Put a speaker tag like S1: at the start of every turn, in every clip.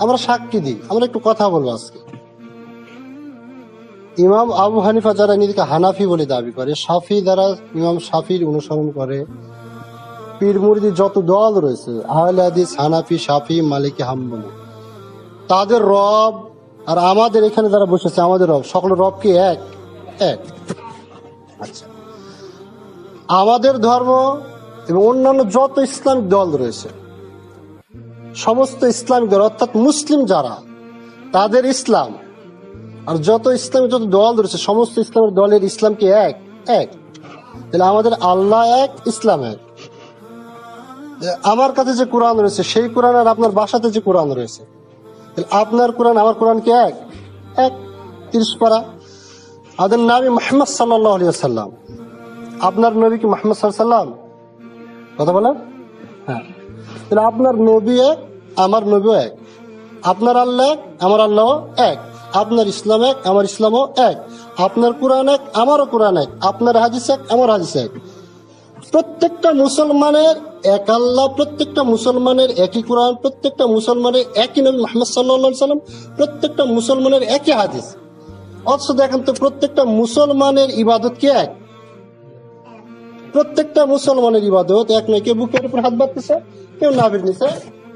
S1: আমরা সাক্ষী দিই, আমরা একটু কথা বলবো আজকে। ইমাম আবু হানিফা যারা নিজেকে হানাফি বলে দাবি করে, শাফি যারা ইমাম শাফির অনুসরণ করে, পীর মুরিদি যত দল রয়েছে, আহলে হাদিস, হানাফি, শাফি, মালিকি, হাম্বলি, তাদের রব আর আমাদের এখানে যারা বসেছে আমাদের রব, সকল রব কি এক? এক। আচ্ছা, আমাদের ধর্ম এবং অন্যান্য যত ইসলামিক দল রয়েছে, সমস্ত ইসলামিক দল অর্থাৎ মুসলিম যারা, তাদের ইসলাম আর যত ইসলামিক যত দল রয়েছে সমস্ত ইসলামের দলের ইসলাম কি এক? এক। তাহলে আমাদের আল্লাহ এক, ইসলাম এক। আমার কাছে যে কোরআন রয়েছে সেই কোরআন আর আপনার বাসাতে যে কোরআন রয়েছে, তাহলে আপনার কোরআন আমার কোরআন কি এক? এক। 30 পারা। আমাদের নবী মুহাম্মদ সাল্লাল্লাহু আলাইহি ওয়াসাল্লাম, আপনার নবী কি মুহাম্মদ সাল্লাল্লাহু আলাইহি ওয়াসাল্লাম? কথা বলেন। হ্যাঁ, তাহলে আপনার নবী এক, আমার নবীও এক। আপনার আল্লাহ এক, আমার আল্লাহ এক। আপনার ইসলাম এক, আমার ইসলামও এক। আপনার কোরআন এক, আমারও কোরআন এক। আপনার হাদিস এক, আমার হাদিস এক। প্রত্যেকটা মুসলমানের এক আল্লাহ, প্রত্যেকটা মুসলমানের একই কোরআন, প্রত্যেকটা মুসলমানের একই নবী মুহাম্মদ সাল্লাল্লাহু আলাইহি ওয়াসাল্লাম, প্রত্যেকটা মুসলমানের একই হাদিস। অথচ দেখেন তো প্রত্যেকটা মুসলমানের ইবাদত কি এক? প্রত্যেকটা মুসলমানের ইবাদত এক নয়। কেউ বুকের উপর হাত বাঁধতেছে, কেউ নাভির নিচে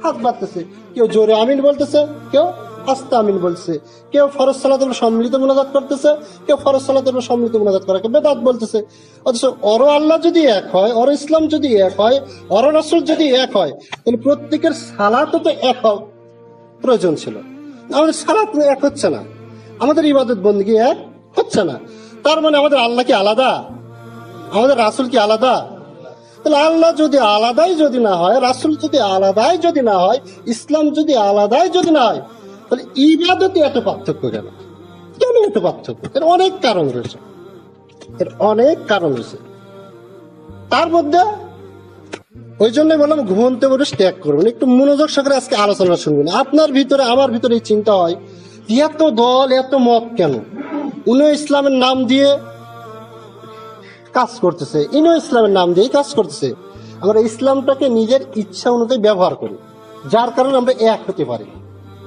S1: হাত বাঁধতেছে, কেউ জোরে আমিন বলতেছে, কেউ আস্তে আমিন বলছে, কেউ ফরজ সালাতের সম্মিলিত মুনাজাত করতেছে, কেউ ফরজ সালাতের সম্মিলিত মুনাজাত করাকে বেদাত বলতেছে। অথচ অর আল্লাহ যদি এক হয়, অর ইসলাম যদি এক হয়, অর রাসূল যদি এক হয়, তাহলে প্রত্যেকের সালাতও তো এক হওয়া প্রয়োজন ছিল। আমাদের সালাত এক হচ্ছে না, আমাদের ইবাদত বন্দেগী এক হচ্ছে না। তার মানে আমাদের আল্লাহ কি আলাদা? আমাদের রাসূল কি আলাদা? তাহলে আল্লাহ যদি আলাদাই যদি না হয়, রাসূল যদি আলাদাই যদি না হয়, ইসলাম যদি আলাদাই যদি না হয়, তাহলে ইবাদতে এত পার্থক্য কেন? কেন এত পার্থক্য? এর অনেক কারণ রয়েছে, এর অনেক কারণ রয়েছে। তার মধ্যে ওই জন্য বললাম ঘুমন্ত মানুষ ত্যাগ করবেন, একটু মনোযোগ সহকারে আজকে আলোচনা শুনবেন। আপনার ভিতরে আমার ভিতরে এই চিন্তা হয়, এত দল এত মত কেন? উনি ইসলামের নাম দিয়ে কাজ করতেছে, ইনিও ইসলামের নাম দিয়ে কাজ করতেছে। আমরা ইসলামটাকে নিজের ইচ্ছা অনুযায়ী ব্যবহার করি, যার কারণে আমরা এক হতে পারি।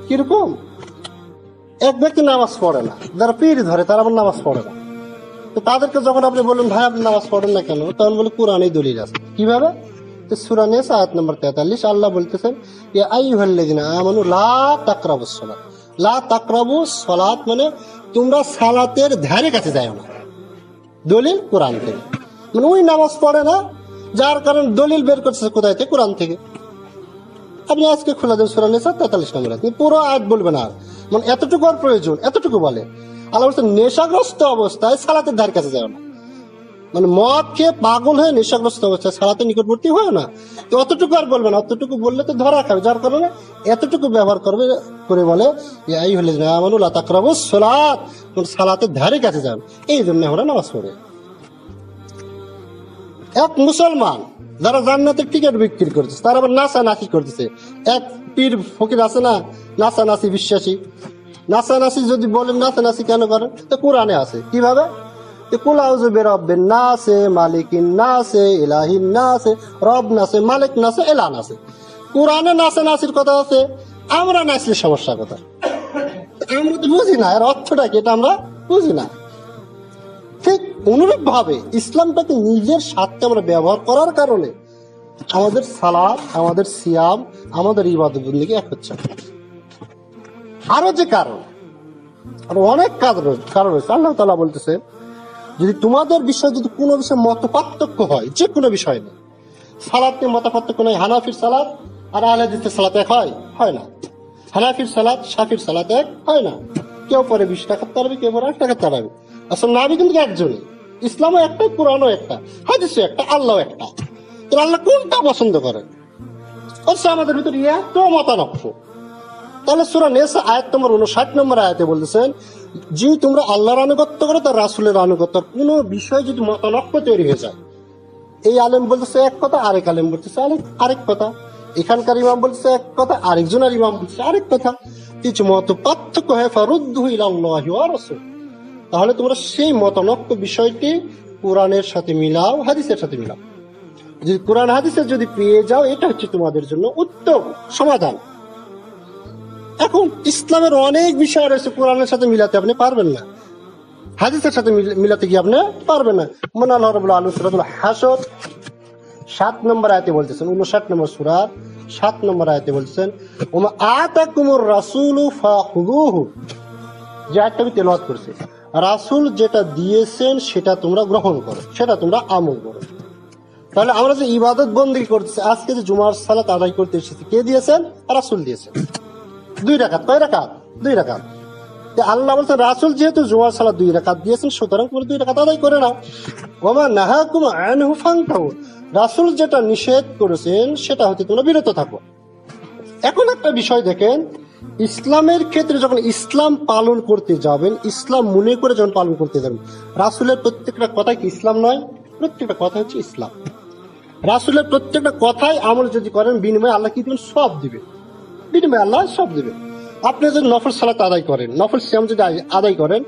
S1: কিরকম? এক ব্যক্তি নামাজ পড়ে না, যারা পীর ধরে তারা আবার নামাজ পড়ে না। তো তাদেরকে যখন আপনি বললেন ভাই আপনি নামাজ পড়েন না কেন, তখন বলে কোরআনেই দলিল আছে। কিভাবে? সূরা নিসা আয়াত নম্বর 43 আল্লাহ বলতেছেন, ইয়া আইয়ুহাল্লাযিনা আমানু লা তাকরাবুস সালাত। লা তাকরাবুস সালাত মানে তোমরা সালাতের ধারে কাছে যাও না। দলিল কোরআন থেকে। মানে ওই নামাজ পড়ে না, যার কারণে দলিল বের করছে কোথায় থেকে? কোরআন থেকে। আপনি আজকে খোলা দেন সূরা নিসা 43 নম্বর আয়াত, পুরো আয়াত বলবেন আর মানে এতটুকু আর প্রয়োজন, এতটুকু বলে আল্লাহ বলছেন নেশাগ্রস্ত অবস্থায় সালাতের ধারে কাছে যাও না। মানে মদ খেয়ে পাগল হয়ে নেশাগ্রস্ত অবস্থায় সালাতের নিকটবর্তী হয় না। তো অতটুকু আর বলবেন, অতটুকু বললে তো ধরা খাবে, যার কারণে এতটুকু ব্যবহার করবে করে বলে ইয়া আইয়ুহাল্লাযিনা আমানু লা তাকরাবুস সালাত, সালাতের ধারে কাছে যান। এই জন্য আমরা নামাজ পড়ি। এক মুসলমান যারা জান্নাতের টিকিট বিক্রি করতেছে, তারা আবার নাচানাচি করতেছে। এক পীর ফকির আছে না নাচানাচি বিশ্বাসী, নাচানাচি যদি বলেন নাচানাচি কেন করেন, তো কোরআনে আছে। কিভাবে? কুল আউযু বিরাব্বিন নাস, মালিকিন নাস, ইলাহিন নাস, রব নাস, মালিক নাস, ইলাহ নাস। কোরআনে নাচানাচির কথা আছে, আমরা নাচলে সমস্যা কথা। আমরা তো বুঝি না এর অর্থটা কি, এটা আমরা বুঝি না। ঠিক অনুরূপ ভাবে ইসলামটাকে নিজের স্বার্থে আমরা ব্যবহার করার কারণে আমাদের সালাত, আমাদের সিয়াম, আমাদের ইবাদত বন্দেগী এক হচ্ছে। আরো যে কারণ, আরো অনেক কারণ রয়েছে। আল্লাহ তাআলা বলতেছে, যদি তোমাদের বিষয়ে যদি কোনো বিষয়ে মত পার্থক্য হয়, যে কোনো বিষয় নেই, সালাত নিয়ে মত পার্থক্য নেই, হানাফির সালাত আর আহলে হাদিসের সালাত এক হয়? হয় না। হানাফির সালাত শাফির সালাত এক হয় না। কেউ পরে 20 টাকার তারাবি, কেউ পরে 8 টাকার তারাবি। আসলে নবী কিন্তু একজনই, ইসলামও একটা, কোরআনও একটা, হাদিসও একটা, আল্লাহও একটা। তো আল্লাহ কোনটা পছন্দ করেন? অবশ্য আমাদের ভিতরে এত মতানক্য। তাহলে সূরা নিসা আয়াত নম্বর 59 নম্বর আয়াতে বলতেছেন, যে তোমরা আল্লাহর আনুগত্য করো তার রাসূলের আনুগত্য, কোনো বিষয়ে যদি মতানক্য তৈরি হয়ে যায়, এই আলেম বলতেছে এক কথা, আরেক আলেম বলতেছে আরেক কথা, এখানকার ইমাম বলতেছে এক কথা, আরেকজনের ইমাম বলতেছে আরেক কথা, কিছু মত পার্থক্য হয়, ফারুদ্দুহু ইলাল্লাহি ওয়া রাসূল, তাহলে তোমরা সেই মতানক্য বিষয়টি কোরআনের সাথে মিলাও, হাদিসের সাথে মিলাও। যদি কোরআন হাদিসে যদি পেয়ে যাও, এটা হচ্ছে তোমাদের জন্য উত্তম সমাধান। এখন ইসলামের অনেক বিষয় রয়েছে, কোরআনের সাথে মিলাতে আপনি পারবেন না, হাদিসের সাথে মিলাতে গিয়ে আপনি পারবেন না। মানে আল্লাহ রাব্বুল আলামিন সূরাতুল হাসর 7 নম্বর আয়াতে বলতেছেন, 59 নম্বর সূরা 7 নম্বর আয়াতে বলতেছেন, ওমা আতাকুমুর রাসূলু ফাখুযুহু, যে আয়াতটা আমি তেলাওয়াত করছি, রাসূল যেটা দিয়েছেন সেটা তোমরা গ্রহণ করো, সেটা তোমরা আমল করো। তাহলে আমরা যে ইবাদত বন্দেগী করতেছি, আজকে যে জুমার সালাত আদায় করতে এসেছি, কে দিয়েছেন? রাসূল দিয়েছেন। 2 রাকাত, কয় রাকাত? 2 রাকাত। আল্লাহ বলছেন রাসূল যেহেতু জুমার সালাত 2 রাকাত দিয়েছেন, সুতরাং তোমরা 2 রাকাত আদায় করে নাও। ওমা নাহাকুম আনহু ফান্তাহু, রাসূল যেটা নিষেধ করেছেন সেটা হতে তোমরা বিরত থাকো। এখন একটা বিষয় দেখেন, ইসলামের ক্ষেত্রে যখন ইসলাম পালন করতে যাবেন, ইসলাম মনে করে যখন পালন করতে যাবেন, রাসূলের প্রত্যেকটা কথাই কি ইসলাম নয়? প্রত্যেকটা কথা হচ্ছে ইসলাম। রাসূলের প্রত্যেকটা কথাই আমল যদি করেন, বিনিময়ে আল্লাহ কি দিবেন? সব দিবে। বিনিময়ে আল্লাহ সব দিবে। আপনি যদি নফল সালাত আদায় করেন, নফল সিয়াম যদি আদায় করেন,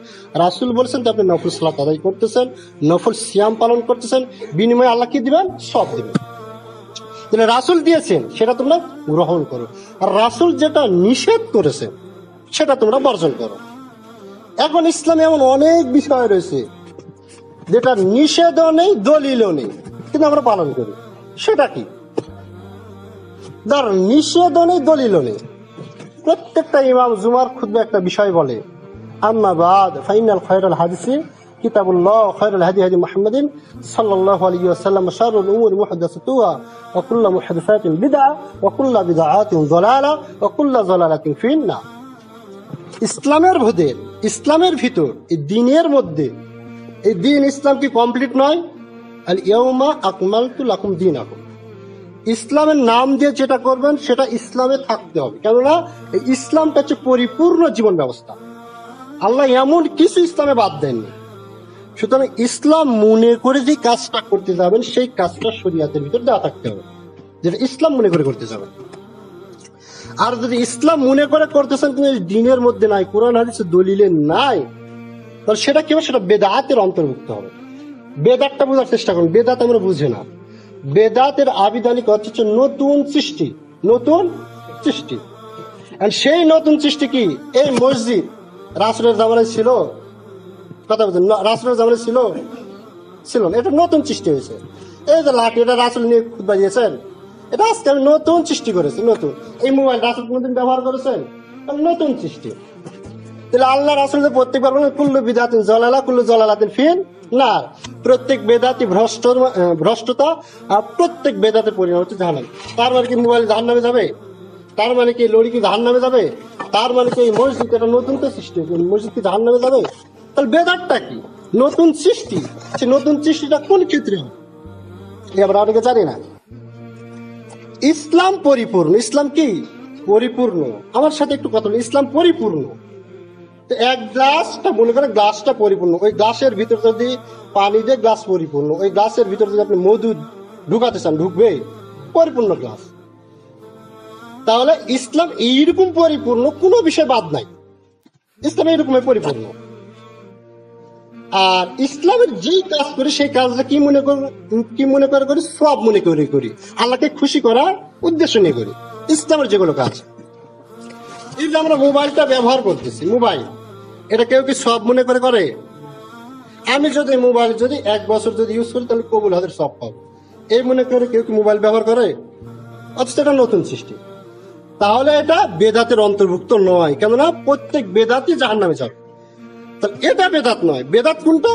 S1: রাসূল বলেছেন যে আপনি নফল সালাত আদায় করতেছেন, নফল সিয়াম পালন করতেছেন, বিনিময়ে আল্লাহ কি দিবেন? সব দিবেন। তাহলে রাসূল দিয়েছেন সেটা তোমরা গ্রহণ করো, আর রাসূল যেটা নিষেধ করেছেন সেটা তোমরা বর্জন করো। এখন ইসলামে এমন অনেক বিষয় রয়েছে যেটা নিষেধও নেই, দলিলও নেই, কিন্তু আমরা পালন করি। সেটা কি? ধর, নিষেধও নেই, দলিলও নেই। প্রত্যেকটা ইমাম জুমার খুতবা একটা বিষয় বলে, আম্মা বাদ ফাইনাল খায়রুল হাদিসি কিতাবুল্লাহ খায়রুল হাদি হাদি মুহাম্মাদিন সাল্লাল্লাহু আলাইহি ওয়াসাল্লাম শাররুল উমুরি মুহদাসাতুহা ওয়া কুল্লু মুহদাসাতিন বিদআ ওয়া কুল্লু বিদআতিন যালালা ওয়া কুল্লু যালালাতিন ফিন্নার। ইসলামের ভিতর এই দ্বীনের মধ্যে, এই দ্বীন ইসলাম কি কমপ্লিট নয়? আল ইয়াউমা আকমালতু লাকুম দীনাকুম, ইসলামের নাম দিয়ে যেটা করবেন সেটা ইসলামে থাকতে হবে, কেননা এই ইসলামটা হচ্ছে পরিপূর্ণ জীবন ব্যবস্থা। আল্লাহ এমন কিছু ইসলামে বাদ দেননি। সুতরাং ইসলাম মনে করে যে কাজটা করতে যাবেন, সেই কাজটা শরীয়তের ভিতর দেওয়া থাকতে হবে, যেটা ইসলাম মনে করে করতে যাবেন। আর যদি ইসলাম মনে করে করতেছেন কিন্তু দ্বীনের মধ্যে নাই, কোরআন হাদিসে দলিলে নাই, তাহলে সেটা কি হবে? সেটা বেদাতের অন্তর্ভুক্ত হবে। বেদাতটা বোঝার চেষ্টা করুন। বেদাত আমরা বুঝি না। বেদাতের আবিধানিক অর্থ হচ্ছে নতুন সৃষ্টি, নতুন সৃষ্টি। সেই নতুন সৃষ্টি কি? এই মসজিদ রাসূলের জামানায় ছিল? কথা বলছেন, রাসূলের জামানায় ছিল? ছিল না, এটা নতুন সৃষ্টি হয়েছে। এই যে লাঠি, এটা রাসূল নিয়ে খুতবা দিয়েছেন, এটা আজকে আমি নতুন সৃষ্টি করেছি, নতুন। এই মোবাইল রাসূল কোনদিন ব্যবহার করেছেন? নতুন সৃষ্টি। তাহলে আল্লাহ রাসূল যে প্রত্যেকবার বলেন কুল্লু বিদআতিন যালালা কুল্লু যালালাতিন ফিন নার, প্রত্যেক বেদাতি ভ্রষ্টতা, আর প্রত্যেক বেদাতের পরিণাম হচ্ছে জাহান্নাম। তার মানে কি মোবাইল জাহান্নামে যাবে? তার মানে কি লড়ি কি জাহান্নামে যাবে? তার মানে কি এই মসজিদ, এটা নতুন তো সৃষ্টি হয়েছে, মসজিদ কি জাহান্নামে যাবে? তাহলে বেদাতটা কি? নতুন সৃষ্টি। সে নতুন সৃষ্টিটা কোন ক্ষেত্রে হয় আমরা অনেকে জানি না। ইসলাম পরিপূর্ণ। ইসলাম কি? পরিপূর্ণ। আমার সাথে একটু কথা বলি, ইসলাম পরিপূর্ণ। এক গ্লাসটা মনে করেন, গ্লাসটা পরিপূর্ণ, ওই গ্লাসের ভিতর যদি পানি দিয়ে গ্লাস পরিপূর্ণ, ওই গ্লাসের ভিতর যদি আপনি মধু ঢুকাতে চান, ঢুকবে? পরিপূর্ণ গ্লাস। তাহলে ইসলাম এইরকম পরিপূর্ণ, কোনো বিষয় বাদ নাই, ইসলাম এইরকম পরিপূর্ণ। আর ইসলামের যেই কাজ করি সেই কাজটা কি মনে করে করি? সব মনে করে করি, আল্লাহকে খুশি করার উদ্দেশ্য নিয়ে করি। ইসলামের যেগুলো কাজ, এই যে আমরা মোবাইলটা ব্যবহার করতেছি, মোবাইল, এটা কেউ কি সব মনে করে করে? আমি যদি মোবাইল যদি 1 বছর যদি ইউজ করি, তাহলে কবুল হাতের সব পাবো, এই মনে করে কেউ কি মোবাইল ব্যবহার করে? অথচ এটা নতুন সৃষ্টি। তাহলে এটা বেদাতের অন্তর্ভুক্ত নয়, কেননা প্রত্যেক বেদাতই জাহান্নামে যাবে। তাহলে এটা বেদাত নয়। বেদাত কোনটা?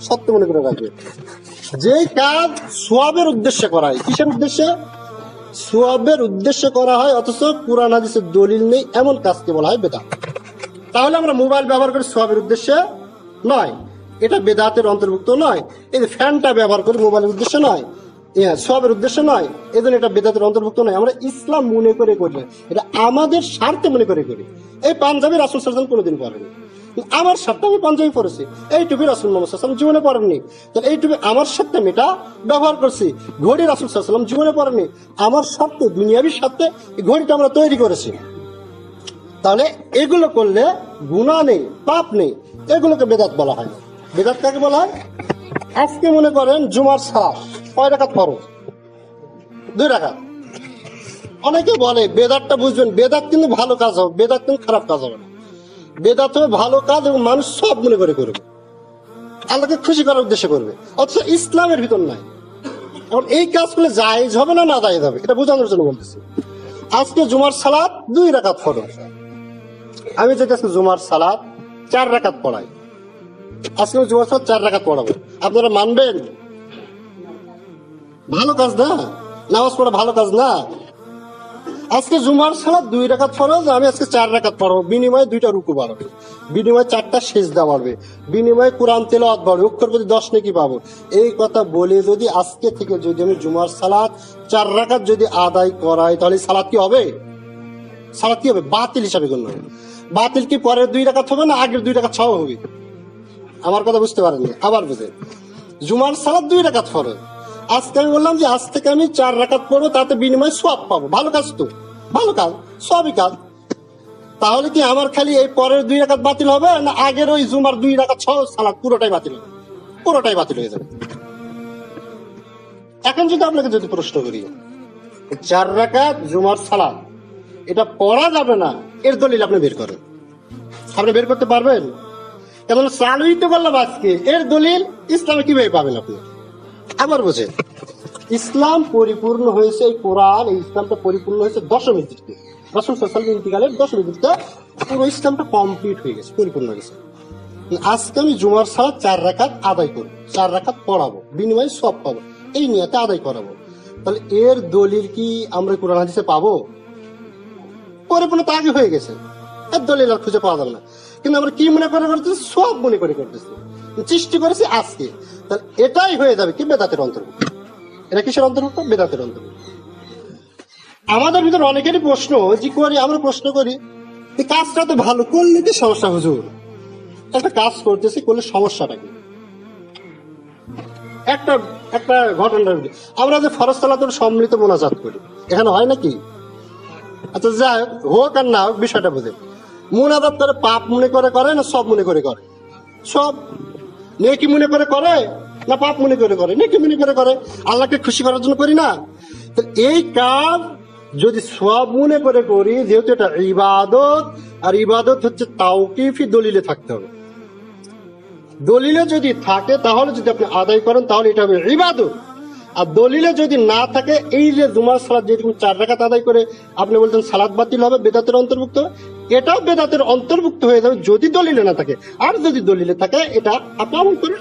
S1: সত্য মনে করে রাখবে, যে কাজ সওয়াবের উদ্দেশ্যে করা হয়। কিসের উদ্দেশ্যে? সওয়াবের উদ্দেশ্যে করা হয়, অথচ কুরআন হাদিসের দলিল নেই, এমন কাজকে বলা হয় বেদাত। তাহলে আমরা মোবাইল ব্যবহার করি সওয়াবের উদ্দেশ্যে নয়, এটা বেদাতের অন্তর্ভুক্ত নয়। এই যে ফ্যানটা ব্যবহার করি মোবাইলের উদ্দেশ্যে নয়, সওয়াবের উদ্দেশ্য নয়, এজন্য এটা বেদাতের অন্তর্ভুক্ত নয়। আমরা ইসলাম মনে করে করি, এটা আমাদের স্বার্থে মনে করে করি। এই পাঞ্জাবি রাসূল সাল্লাল্লাহু আলাইহি ওয়াসাল্লাম কোনোদিন পরেনি, আমার স্বার্থে আমি পাঞ্জাবি পরেছি। এই টুপি রাসূল মুহাম্মদ সাল্লাল্লাহু আলাইহি ওয়াসাল্লাম জীবনে পরেননি, তাহলে এই টুপি আমার স্বার্থে আমি এটা ব্যবহার করছি। ঘড়ি রাসূল সাল্লাল্লাহু আলাইহি ওয়াসাল্লাম জীবনে পরেননি, আমার স্বার্থে, দুনিয়াবি স্বার্থে এই ঘড়িটা আমরা তৈরি করেছি। তাহলে এগুলো করলে গুনাহ নেই, পাপ নেই, এগুলোকে বেদাত বলা হয় না। বেদাত কাকে বলা হয়? আজকে মনে করেন জুমার সালাত কয় রাকাত ফরজ? 2 রাকাত। অনেকে বলে বেদাতটা বুঝবেন, বেদাত কিন্তু ভালো কাজ হবে, বেদাত কিন্তু খারাপ কাজ হবে না। বেদাত হবে ভালো কাজ এবং মানুষ সব মনে করে করবে, আল্লাহকে খুশি করার উদ্দেশ্যে করবে, অথচ ইসলামের ভিতর নাই। এখন এই কাজ করলে জায়েজ হবে না না জায়েজ হবে, এটা বোঝানোর জন্য বলতেছি। আজকে জুমার সালাত 2 রাকাত ফরজ, আমি যদি আজকে জুমার সালাত 4 রাকাত পড়াই, আজকে জুমার সালাত 4 রাকাত পড়াবো, আপনারা মানবেন? ভালো কাজ না? নামাজ পড়া ভালো কাজ না? আজকে জুমার সালাত 2 রাকাত ফরজ, আমি আজকে 4 রাকাত পড়াবো, বিনিময়ে 2টা রুকু বাড়বে, বিনিময়ে 4টা সিজদা বাড়বে, বিনিময়ে কোরআন তেলাওয়াত বাড়বে, অক্ষর প্রতি 10 নেকি পাবো। এই কথা বলে যদি আজকে থেকে যদি আমি জুমার সালাত 4 রাকাত যদি আদায় করাই, তাহলে সালাত কি হবে? সালাত কি হবে? বাতিল হিসাবে গণ্য হবে। বাতিল কি পরের 2 রাকাত হবে না আগের 2 রাকাত সহ হবে? আমার কথা বুঝতে পারেননি, আবার বুঝেন। জুমার সালাত 2 রাকাত ফরজ, আজকে আমি বললাম যে আজ থেকে আমি 4 রাকাত পড়বো, তাতে বিনিময়ে সওয়াব পাবো, ভালো কাজ তো, ভালো কাজ, সবই কাজ। তাহলে কি আমার খালি এই পরের 2 রাকাত বাতিল হবে, না আগের ওই জুমার 2 রাকাত সহ সালাত পুরোটাই বাতিল হবে? পুরোটাই বাতিল হয়ে যাবে। এখন যদি আপনাকে যদি প্রশ্ন করি 4 রাকাত জুমার সালাত এটা পড়া যাবে না, এর দলিল আপনি বের করেন, আপনি বের করতে পারবেন? কেমন চালুই তো করলাম আজকে, এর দলিল ইসলামে কিভাবে পাবেন আপনি? আবার বোঝেন, ইসলাম পরিপূর্ণ হয়েছে, এই কোরআন, এই ইসলামটা পরিপূর্ণ হয়েছে 10ম হিজরিতে, রাসূল সাল্লাল্লাহু আলাইহি ওয়াসাল্লাম ইন্তিকালের 10ম হিজরিতে পুরো ইসলামটা কমপ্লিট হয়ে গেছে, পরিপূর্ণ হয়ে গেছে। আজকে আমি জুমার সালাত 4 রাকাত আদায় করব, 4 রাকাত পড়াবো, বিনিময়ে সওয়াব পাবো, এই নিয়তে আদায় করাবো। তাহলে এর দলিল কি আমরা কোরআন হাদিসে পাবো? পরিপূর্ণ তো আগে হয়ে গেছে, এর দলিল আর খুঁজে পাওয়া যাবে না। কিন্তু আমরা কি মনে করে করতেছি? সব মনে করে করতেছি, সৃষ্টি করেছি আজকে, তাহলে এটাই হয়ে যাবে কি বেদাতের অন্তর্ভুক্ত। এটা কিসের অন্তর্ভুক্ত? বেদাতের অন্তর্ভুক্ত। আমাদের ভিতরে অনেকেরই প্রশ্ন যে করি, আমরা প্রশ্ন করি এই কাজটা তো ভালো, করলে কি সমস্যা হুজুর? একটা কাজ করতেছি, করলে সমস্যাটা কি? একটা একটা ঘটনা, আমরা যে ফরজ সালাতের সম্মিলিত মোনাজাত করি, এখানে হয় নাকি? আচ্ছা যাই হোক আর না হোক, বিষয়টা বুঝে, মোনাজাত করে পাপ মনে করে করে না সব মনে করে করে? সব। নেকি মনে করে করে না পাপ মনে করে করে? নেকি মনে করে করে, আল্লাহকে খুশি করার জন্য করি না? তো এই কাজ যদি সব মনে করে করি, যেহেতু এটা ইবাদত, আর ইবাদত হচ্ছে তাওকিফি, দলিলে থাকতে হবে। দলিলে যদি থাকে তাহলে যদি আপনি আদায় করেন তাহলে এটা হবে ইবাদত। আর দলিলে যদি না থাকে, এই যে জুমার সালাত যেরকম 4 রাকাত আদায় করে আপনি বলছেন সালাত বাতিল হবে, বেদাতের অন্তর্ভুক্ত, এটাও বেদাতের অন্তর্ভুক্ত হয়ে যাবে যদি দলিলে না থাকে। আর যদি দলিলে থাকে এটা আপনি আমল করেন।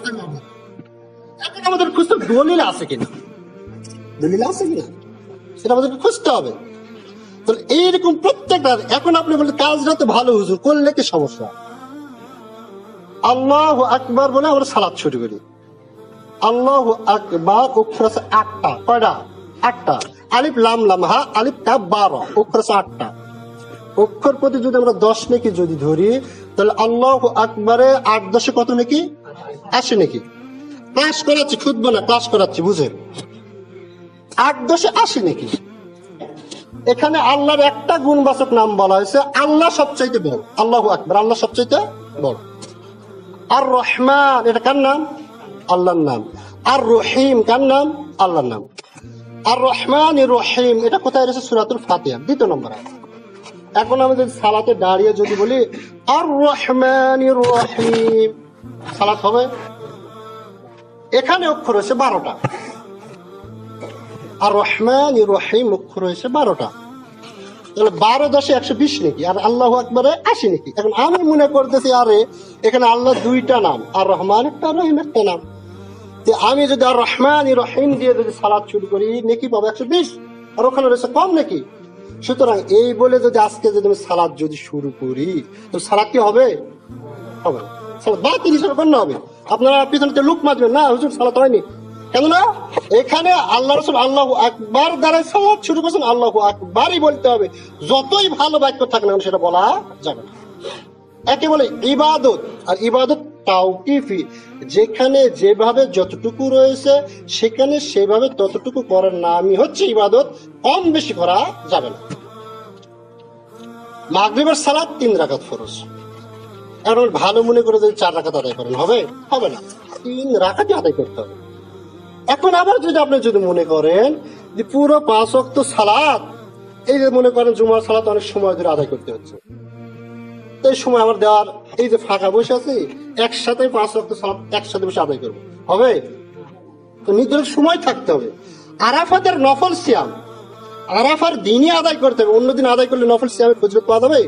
S1: এখন আমাদের খুঁজতে দলিল আছে কিনা, দলিল আছে কিনা সেটা আমাদেরকে খুঁজতে হবে। তাহলে এইরকম প্রত্যেকটা, এখন আপনি বলছেন কাজটা তো ভালো হুজুর, করলে কি সমস্যা? আল্লাহু আকবার বলে আমরা সালাত শুরু করি, আল্লাহু আকবার অক্ষর আছে 8টা, কয়টা? 8টা। আলিফ লাম লাম হা আলিফ তা 12, অক্ষর আছে 8টা। অক্ষর প্রতি যদি আমরা 10 নেকি যদি ধরি, তাহলে আল্লাহু আকবারে 8 10 কত নেকি? 80 নেকি। ক্লাস করাচ্ছি, খুদবা না, ক্লাস করাচ্ছি, বুঝেন? 8 10 80 নেকি। এখানে আল্লাহর একটা গুণবাচক নাম বলা হয়েছে, আল্লাহ সবচাইতে বড়, আল্লাহু আকবার, আল্লাহ সবচাইতে বড়। আর রহমান, এটা কার নাম? আল্লাহর নাম। আর রহিম কার নাম? আল্লাহর নাম। আর রহমান রহিম এটা কোথায় রয়েছে? সূরাতুল ফাতিহা 2 নম্বর আয়াত। এখন আমি যদি সালাতে দাঁড়িয়ে যদি বলি আর রহমান রহিম, সালাত হবে? এখানে অক্ষর হয়েছে 12টা, আর রহমান রহিম অক্ষর হয়েছে 12টা, তাহলে 12 10 120 নাকি, আর আল্লাহু আকবারে 80 নাকি। এখন আমি মনে করতেছি আরে এখানে আল্লাহ 2টা নাম, আর রহমান একটা, রহিম একটা নাম, আমি যদি আর রহমান রহিম দিয়ে যদি সালাত শুরু করি নেকি পাবো 120, আর ওখানে রয়েছে কম নাকি। সুতরাং এই বলে যদি আজকে যদি আমি সালাত যদি শুরু করি, তো সালাত কি হবে? হবে না, সালাত বাতিল হিসেবে গণ্য হবে। আপনারা পিছনে লুক মারবেন না হুজুর সালাত হয়নি, কেননা এখানে আল্লাহ রাসূল আল্লাহু আকবার দ্বারা সালাত শুরু করেছেন, আল্লাহু আকবারই বলতে হবে, যতই ভালো বাক্য থাকে না সেটা বলা যাবে না। একে বলে ইবাদত, আর ইবাদত তাওকিফি, যেখানে যেভাবে যতটুকু রয়েছে সেখানে সেভাবে ততটুকু করার নামই হচ্ছে ইবাদত, কম বেশি করা যাবে না। মাগরিবের সালাত 3 রাকাত ফরজ, এখন ভালো মনে করে যদি 4 রাকাত আদায় করেন হবে? হবে না, 3 রাকাতই আদায় করতে হবে। এখন আবার যদি আপনি যদি মনে করেন যে পুরো 5 ওয়াক্ত সালাত এই যে মনে করেন জুমার সালাত অনেক সময় ধরে আদায় করতে হচ্ছে, এই সময় আমার দেওয়ার এই যে ফাঁকা বসে আছি, একসাথে 5 ওয়াক্ত সালাত একসাথে বসে আদায় করবো, হবে? তো নির্ধারিত সময় থাকতে হবে। আরাফাতের নফল সিয়াম আরাফার দিনই আদায় করতে হবে, অন্যদিন আদায় করলে নফল সিয়ামের ফজিলত পাওয়া যাবে?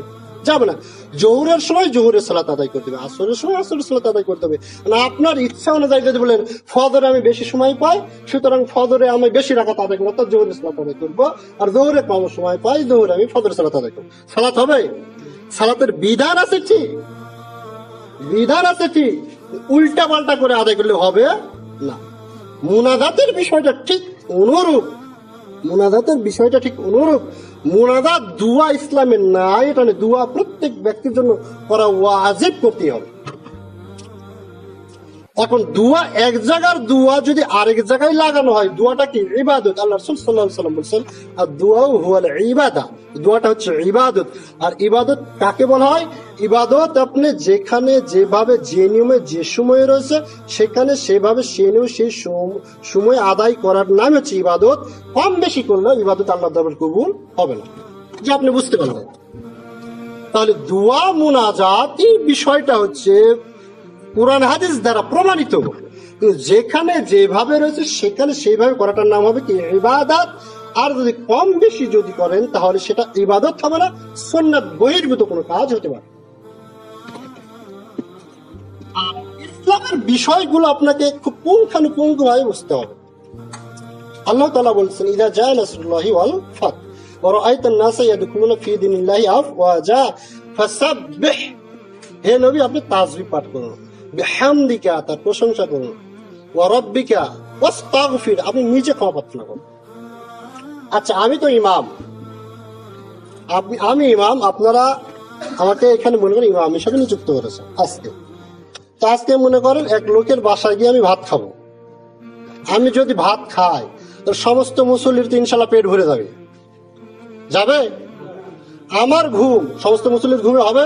S1: যাবে না। জোহরের সময় জোহরের সালাত আদায় করতে হবে, আসরের সময় আসরের সালাত আদায় করতে হবে। না আপনার ইচ্ছা অনুযায়ী যদি বলেন ফজরে আমি বেশি সময় পাই, সুতরাং ফজরে আমি বেশি রাকাত আদায় করবো, অর্থাৎ জোহরের সালাত আদায় করবো, আর জোহরে কম সময় পাই, জোহরে আমি ফজরের সালাত আদায় করবো, সালাত হবে? সালাতের বিধান আছে ঠিক, বিধান আছে ঠিক, উল্টা পাল্টা করে আদায় করলে হবে না। মুনাজাতের বিষয়টা ঠিক অনুরূপ, মুনাজাতের বিষয়টা ঠিক অনুরূপ। মুনাজাত দুয়া ইসলামের নাই, এটা দুয়া প্রত্যেক ব্যক্তির জন্য করা ওয়াজিব করতে হবে। এখন দুয়া এক জায়গার দুয়া যদি আরেক জায়গায় লাগানো হয়, দুয়াটা কি? ইবাদত। আল্লাহ রাসূল সাল্লাল্লাহু আলাইহি ওয়াসাল্লাম বলেছেন, আর দুআ হুয়াল ইবাদা, দুয়াটা হচ্ছে ইবাদত। আর ইবাদত কাকে বলা হয়? ইবাদত আপনি যেখানে যেভাবে যে নিয়মে যে সময়ে রয়েছে সেখানে সেভাবে সে নিয়মে সেই সময় আদায় করার নাম হচ্ছে ইবাদত। কম বেশি করলে ইবাদত আল্লাহর দরবারে কবুল হবে না, যে আপনি বুঝতে পারলেন। তাহলে দুয়া মুনাজাত এই বিষয়টা হচ্ছে কুরআন হাদিস দ্বারা প্রমাণিত, যেখানে যেভাবে রয়েছে সেখানে সেইভাবে করাটার নাম হবে কি? ইবাদত। আর যদি কম বেশি যদি করেন তাহলে সেটা ইবাদত হবে না, সুন্নাত বহির্ভূত কোনো কাজ হতে পারে। আর ইসলামের বিষয়গুলো আপনাকে খুব পুঙ্খানুপুঙ্খ ভাবে বুঝতে হবে। আল্লাহ তাআলা বলছেন, ইযা জা নাসরুল্লাহি ওয়াল ফাত ওয়া রাআইতান নাসা ইয়াদখুলুনা ফি দীনিল্লাহি আফওয়াজা ফাসাব্বিহ। হে নবী, আপনি তাসবিহ পাঠ করুন, বিহামদিকা, তার প্রশংসা করুন, ওয়া রাব্বিকা ওয়াস্তাগফির, আপনি নিজে ক্ষমা প্রার্থনা করুন। আচ্ছা, আমি তো ইমাম, আমি ইমাম, আপনারা আমাকে এখানে মনে করেন ইমাম হিসেবে নিযুক্ত করেছেন আজকে। তো আজকে মনে করেন এক লোকের বাসায় গিয়ে আমি ভাত খাবো। আমি যদি ভাত খাই তো সমস্ত মুসল্লির তো ইনশাল্লাহ পেট ভরে যাবে, যাবে? আমার ঘুম সমস্ত মুসল্লির ঘুমে হবে?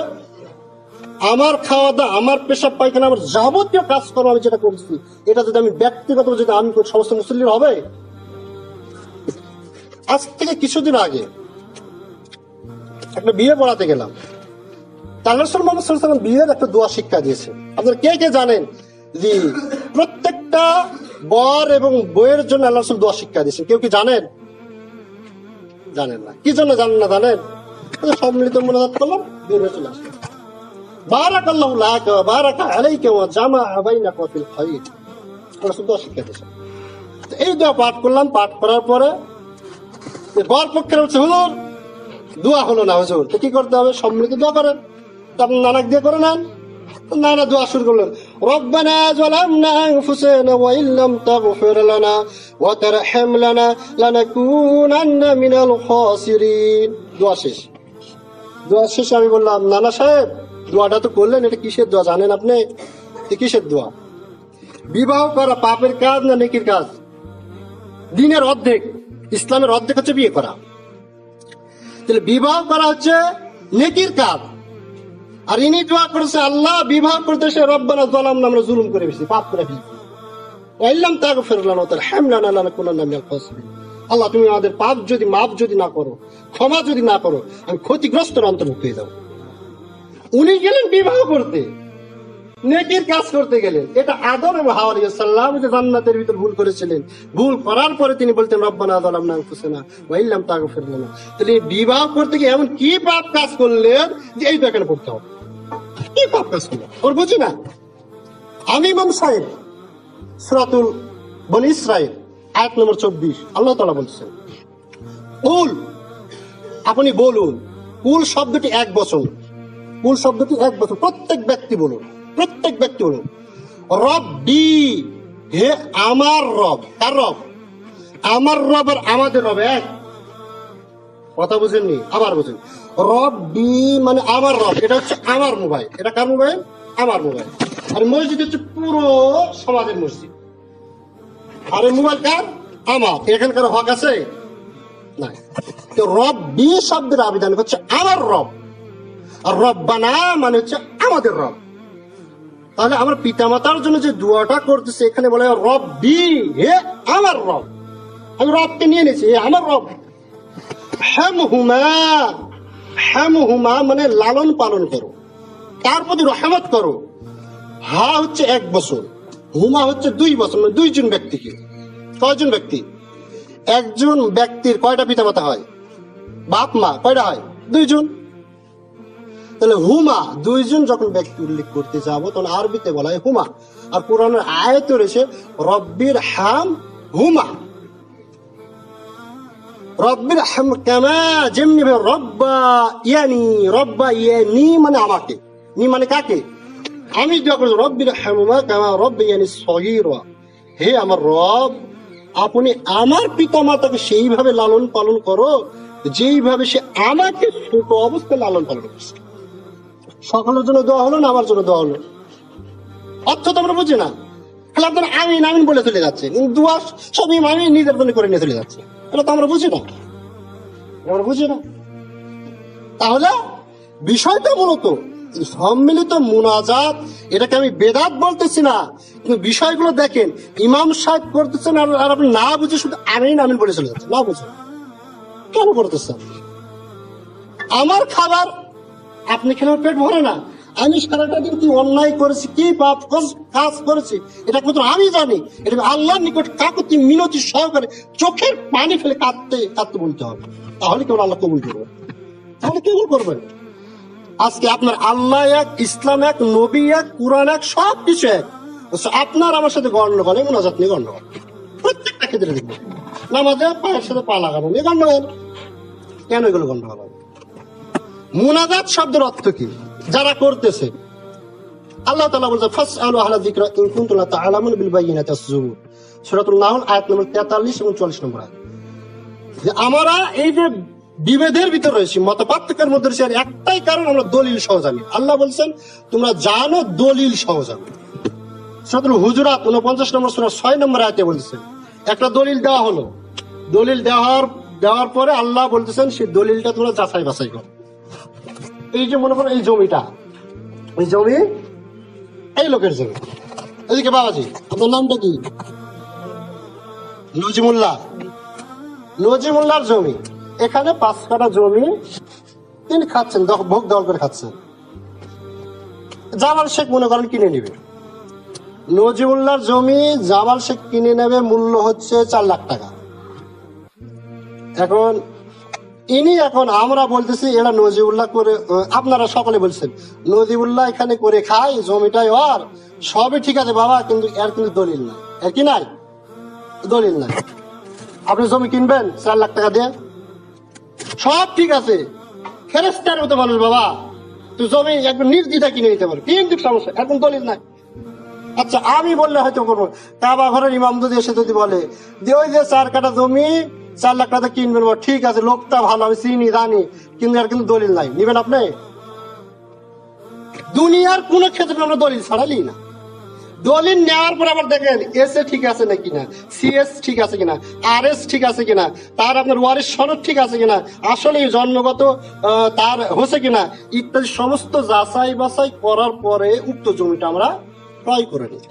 S1: আমার খাওয়া দাওয়া, আমার পেশাব পায়খানা, আমার যাবতীয় কাজকর্ম আমি যেটা করছি, এটা যদি আমি ব্যক্তিগত যদি আমি সমস্ত মুসল্লির হবে? আজ থেকে কিছুদিন আগে একটা বিয়ে পড়াতে গেলাম, আল্লাহ রাসূল মুহাম্মদ সাল্লাল্লাহু আলাইহি ওয়াসাল্লাম বিয়ের একটা দোয়া শিক্ষা দিয়েছে। আপনারা কে কে জানেন যে প্রত্যেকটা বর এবং বউয়ের জন্য আল্লাহ রাসূল দোয়া শিক্ষা দিয়েছেন? কেউ কি জানেন? জানেন না। কি জন্য জানেন না জানেন? সম্মিলিত মুনাজাত করলাম, বের হয়ে চলে আসলাম। বারাকাল্লাহু লাকা ওয়া বারাকা আলাইকা ওয়া জামাআ বাইনাকা ফিল খায়র, আল্লাহ রাসূল দোয়া শিক্ষা দিয়েছেন। এই দোয়া পাঠ করলাম, পাঠ করার পরে বর পক্ষের বলছে, হুজুর দোয়া হলো না হুজুর, তো কি করতে হবে? সম্মিলিত দোয়া করেন। আপনি নানাক দিয়ে করে নেন। নানা দোয়া শুরু করলেন, রব্বানা যালামনা আনফুসানা ওয়া ইল্লাম তাগফির লানা ওয়া তারহামনা লানাকুনান্না মিনাল খাসিরিন। দোয়া শেষ। দোয়া শেষে আমি বললাম, নানা সাহেব দোয়াটা তো করলেন, এটা কিসের দোয়া জানেন আপনি? কিসের দোয়া? বিবাহ করা পাপের কাজ না নেকির কাজ? দিনের অর্ধেক, ইসলামের অর্ধেক হচ্ছে বিয়ে করা। তাহলে বিবাহ করা হচ্ছে নেকির কাজ। আর ইনি দোয়া করেছে, আল্লাহ বিবাহ করতে এসে রব্বানা যালামনা, আমরা জুলুম করে ফেলেছি, পাপ করে ফেলেছি, ওয়া ইল্লাম তাগফির লানা ওয়া তারহামনা লানাকুনান্না মিনাল খাসিরিন। আল্লাহ তুমি আমাদের পাপ যদি মাফ যদি না করো, ক্ষমা যদি না করো, আমি ক্ষতিগ্রস্তের অন্তর্ভুক্ত হয়ে যাব। উনি গেলেন বিবাহ করতে, নেকির কাজ করতে গেলেন। এটা আদম এবং হাওয়া আলাইহিস সালাম যে জান্নাতের ভিতর ভুল করেছিলেন, ভুল করার পরে তিনি বলতেন রব্বানা যালামনা আনফুসানা ওয়া ইল্লাম তাগফির লানা। তাহলে বিবাহ করতে গিয়ে এমন কি পাপ কাজ করলেন যে এই তো এখানে পড়তে হবে? কি পাপ কাজ করলেন ওর বুঝি না। আমি ইমাম সাহেব সূরাতুল বনী ইসরাঈল আয়াত নম্বর 24 আল্লাহ তাআলা বলছেন, কুল, আপনি বলুন। কুল শব্দটি এক বচন, কুল শব্দটি এক বচন। প্রত্যেক ব্যক্তি বলুন, প্রত্যেক ব্যক্তি বলুন, রব্বি, হে আমার রব। কার রব? আমার রব আর আমাদের রব এক। কথা বুঝেননি? আবার বুঝেন। রব্বি মানে আমার রব, এটা হচ্ছে আমার মোবাইল। এটা কার মোবাইল? আমার মোবাইল। আর মসজিদ হচ্ছে পুরো সমাজের মসজিদ। আর এই মোবাইল কার? আমার। এখানকার হক আছে না। তো রব্বি শব্দের আবিধান হচ্ছে আমার রব, আর রব্বানা মানে হচ্ছে আমাদের রব। তাহলে আমার পিতামাতার জন্য যে দোয়াটা করতেছে এখানে বলে রব্বি, হে আমার রব। আমি রবকে নিয়ে নিয়েছি, হে আমার রব। হামহুমা, হামহুমা মানে লালন পালন করো, তার প্রতি রহমত করো। হা হচ্ছে 1 বছর, হুমা হচ্ছে 2 বছর, মানে 2 জন ব্যক্তিকে। কয়জন ব্যক্তি? একজন ব্যক্তির কয়টা পিতামাতা হয়? বাপ মা কয়টা হয়? 2 জন। তাহলে হুমা 2 জন যখন ব্যক্তি উল্লেখ করতে যাবো তখন আরবিতে বলা হয় হুমা। আর কোরআনের আয়াতে রয়েছে রব্বির হাম হুমা, রব্বির হাম কামা, যেমনি রব্বা ইয়ানি, রব্বা ইয়ানি মানে আমাকে, নি মানে কাকে? আমি দোয়া করছি রব্বির হামুমা কামা রব্বা ইয়ানি সগীরা, হে আমার রব আপনি আমার পিতা মাতাকে সেইভাবে লালন পালন করো যেইভাবে সে আমাকে ছোট অবস্থায় লালন পালন করছে। সকলের জন্য দোয়া হলো না আমার জন্য দোয়া হলো? অর্থ তো আমরা বুঝি না, খালি আপনারা আমিন আমিন বলে চলে যাচ্ছে, কিন্তু দোয়া সবই আমি নিজের জন্য করে নিয়ে চলে যাচ্ছে। এটা তো আমরা বুঝি না, আমরা বুঝি না। তাহলে বিষয়টা মূলত সম্মিলিত মুনাজাত, এটাকে আমি বেদাত বলতেছি না, কিন্তু বিষয়গুলো দেখেন ইমাম সাহেব করতেছেন আর আপনি না বুঝে শুধু আমিন আমিন বলে চলে যাচ্ছেন। না বুঝে কেন করতেছেন? আমার খাবার আপনি খেলে পেট ভরে না। আমি সারাটা দিন কি অন্যায় করেছি, কি পাপ কাজ করেছি, এটা একমাত্র আমি জানি। এটা আল্লাহর নিকট কাকুতি মিনতি সহকারে চোখের পানি ফেলে কাঁদতে কাঁদতে বলতে হবে, তাহলে কেবল আল্লাহ কবুল করবেন। তাহলে কেবল করবেন। আজকে আপনার আল্লাহ এক, ইসলাম এক, নবী এক, কোরআন এক, সব কিছু এক। আপনার আমার সাথে গন্ডগোল, মুনাজাত নিয়ে গন্ডগোল, প্রত্যেকটা ক্ষেত্রে দেখবেন। নামাজে পায়ের সাথে পা লাগানো নিয়ে গন্ডগোল। কেন এগুলো গন্ডগোল হবে? মুনাজাত শব্দের অর্থ কি? যারা করতেছে, আল্লাহ তাআলা বলছে ফাসআলু আহলা যিকরা ইন কুনতুম লা তা'লামুন বিল বায়িনাতি ওয়াস-যুবুর, সূরাতুন নাহল আয়াত নম্বর 43 এবং 44 নম্বর আয়াত। যে আমরা এই যে বিভেদের ভিতর রয়েছি, মত পার্থক্যের মধ্যে রয়েছে, একটাই কারণ আমরা দলিল সহ জানি। আল্লাহ বলছেন তোমরা জানো দলিল সহ জানো। সূরাতুল হুজুরাত 49 নম্বর সূরা 6 নম্বর আয়াতে বলছেন একটা দলিল দেওয়া হলো, দলিল দেওয়ার পরে আল্লাহ বলতেছেন সেই দলিলটা তোমরা যাচাই বাছাই করো। এই যে মনে করো এই জমিটা, এই জমি এই লোকের জমি। এদিকে বাবাজি আপনার নামটা কি? নজিমুল্লাহ। নজিমুল্লাহর জমি, এখানে 5 কাঠা জমি তিনি খাচ্ছেন, ভোগ দখল করে খাচ্ছেন। জামাল শেখ মনে করেন কিনে নিবে নজিমুল্লাহর জমি, জামাল শেখ কিনে নেবে, মূল্য হচ্ছে 4 লাখ টাকা। এখন আমরা বলতেছি এটা নজিবুল্লাহ করে, আপনারা সকলে বলছেন নজিবুল্লাহ এখানে করে খায়, জমিটাই ওর, সবই ঠিক আছে বাবা, কিন্তু এর কিন্তু দলিল নাই। এর কি নাই? দলিল নাই। আপনি জমি কিনবেন 4 লাখ টাকা দিয়ে, সব ঠিক আছে, ফেরেশতার মতো মানুষ বাবা, তুই জমি একদম নির্দ্বিধায় কিনে নিতে পারো, কিন্তু সমস্যা এখন দলিল নাই। আচ্ছা আমি বললে হয়তো করবো, কাবা ঘরের ইমাম যদি এসে যদি বলে যে ওই যে 4 কাঠা জমি 4 লাখ টাকা কিনবেন, ঠিক আছে লোকটা ভালো, আমি চিনি জানি, কিন্তু আর কিন্তু দলিল নাই, নিবেন আপনি? দুনিয়ার কোন ক্ষেত্রে আমরা দলিল ছাড়ালি না। দলিল নেওয়ার পর আবার দেখেন এস এ ঠিক আছে নাকি না, সিএস ঠিক আছে কিনা, আর এস ঠিক আছে কিনা, তার আপনার ওয়ারিশ সনদ ঠিক আছে কিনা, আসলে জন্মগত তার হচ্ছে কিনা, ইত্যাদি সমস্ত যাচাই বাছাই করার পরে উক্ত জমিটা আমরা ক্রয় করে নিই।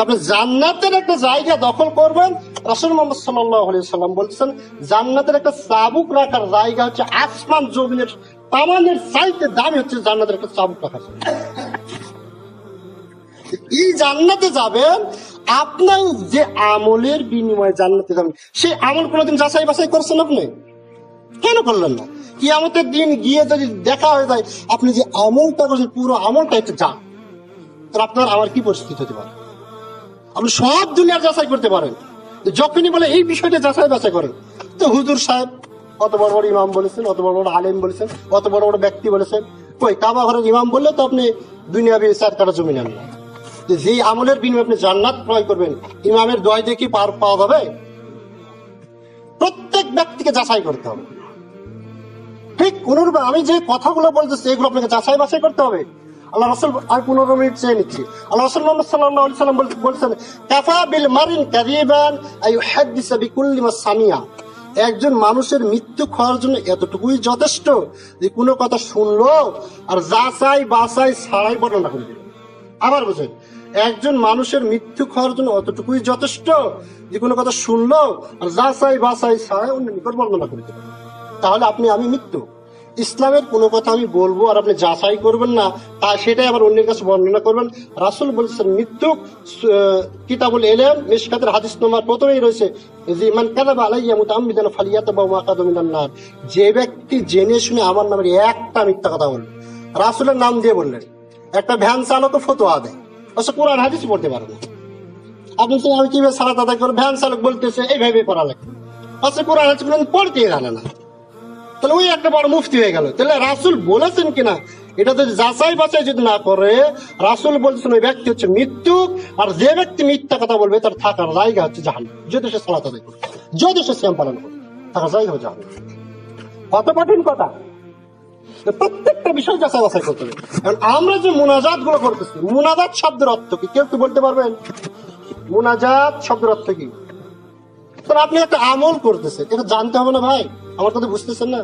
S1: আপনি জান্নাতের একটা জায়গা দখল করবেন। রাসূল মুহাম্মদ সাল্লাল্লাহু আলাইহি সাল্লাম বলছেন জান্নাতের একটা চাবুক রাখার জায়গা হচ্ছে আসমান জমিনের তামানের চাইতে দামি হচ্ছে জান্নাতের একটা চাবুক রাখার জায়গা। এই জান্নাতে যাবেন, আপনার যে আমলের বিনিময়ে জান্নাতে যাবেন, সেই আমল কোনোদিন যাচাই বাছাই করছেন আপনি? কেন করলেন না? কিয়ামতের দিন গিয়ে যদি দেখা হয়ে যায় আপনি যে আমলটা করছেন পুরো আমলটা একটু যান, তাহলে আপনার আমার কি পরিস্থিতি হতে পারে? আপনি সব দুনিয়ার যাচাই করতে পারেন, যখনই বলে এই বিষয়টা যাচাই বাছাই করেন, তো হুজুর সাহেব অত বড় বড় ইমাম বলেছেন, অত বড় বড় আলেম বলেছেন, অত বড় বড় ব্যক্তি বলেছেন, কই কাবা ঘরের ইমাম বললে তো আপনি দুনিয়াবি 4 কাঠা জমি নেন না। যে আমলের বিনিময়ে আপনি জান্নাত ক্রয় করবেন, ইমামের দোয়া দিয়ে কি পাওয়া যাবে? প্রত্যেক ব্যক্তিকে যাচাই করতে হবে। ঠিক অনুরূপ আমি যে কথাগুলো বলতেছি এগুলো আপনাকে যাচাই বাছাই করতে হবে। আল্লাহ রাসূল আর 15 মিনিট চেয়ে নিচ্ছি। আল্লাহ রাসূল মুহাম্মদ সাল্লাল্লাহু আলাইহি সাল্লাম বলেছেন কাফা বিল মারিন কাযিবান আইহাদিসু বিকুল্লি মা সামিয়া, একজন মানুষের মৃত্যু খাওয়ার জন্য এতটুকুই যথেষ্ট যে কোনো কথা শুনলো আর যাচাই বাছাই ছাড়াই বর্ণনা করে দিল। আবার বুঝেন, একজন মানুষের মৃত্যু খাওয়ার জন্য অতটুকুই যথেষ্ট যে কোনো কথা শুনলো আর যাচাই বাছাই ছাড়াই অন্য নিকট বর্ণনা করে দিল। তাহলে আপনি আমি মৃত্যু। ইসলামের কোনো কথা আমি বলবো আর আপনি যাচাই করবেন না, তা সেটাই আবার অন্যের কাছে বর্ণনা করবেন। রাসূল বলেছেন মৃত্যু, কিতাবুল ইলম মিশকাতের হাদিস নম্বর প্রথমেই রয়েছে যে মান কাযাবা আলাইয়া মুতাআম্মিদান ফালিয়াতাবাওয়া মাকাদাহু মিনান নার, যে ব্যক্তি জেনে শুনে আমার নামে একটা মিথ্যা কথা বলবে, রাসূলের নাম দিয়ে বললেন। একটা ভ্যান চালক ফতোয়া দেয়, অবশ্য কোরআন হাদিস পড়তে পারে না। আপনি আমি কিভাবে সালাত আদায় করবো, ভ্যান চালক বলতেছে এইভাবে করা লাগে, অবশ্য কোরআন হাদিস পড়তে জানে না। তাহলে ওই একটা বড় মুফতি হয়ে গেল। তাহলে রাসূল বলেছেন কিনা এটা যদি যাচাই বাছাই যদি না করে, রাসূল বলছেন ওই ব্যক্তি হচ্ছে মৃত্যু, আর যে ব্যক্তি মিথ্যা কথা বলবে তার থাকার জায়গা হচ্ছে জাহান্নাম। যদি সে সালাত আদায় করে, যদি সে সিয়াম পালন করে, থাকার জায়গা হচ্ছে জাহান্নাম। কত কঠিন কথা! প্রত্যেকটা বিষয় যাচাই বাছাই করতে হবে। কারণ আমরা যে মুনাজাত গুলো করতেছি, মুনাজাত শব্দের অর্থ কি কেউ কি বলতে পারবেন? মুনাজাত শব্দের অর্থ কি? আপনি একটা আমল করতেছেন, এটা জানতে হবে না ভাই? আমার কথা বুঝতেছেন না?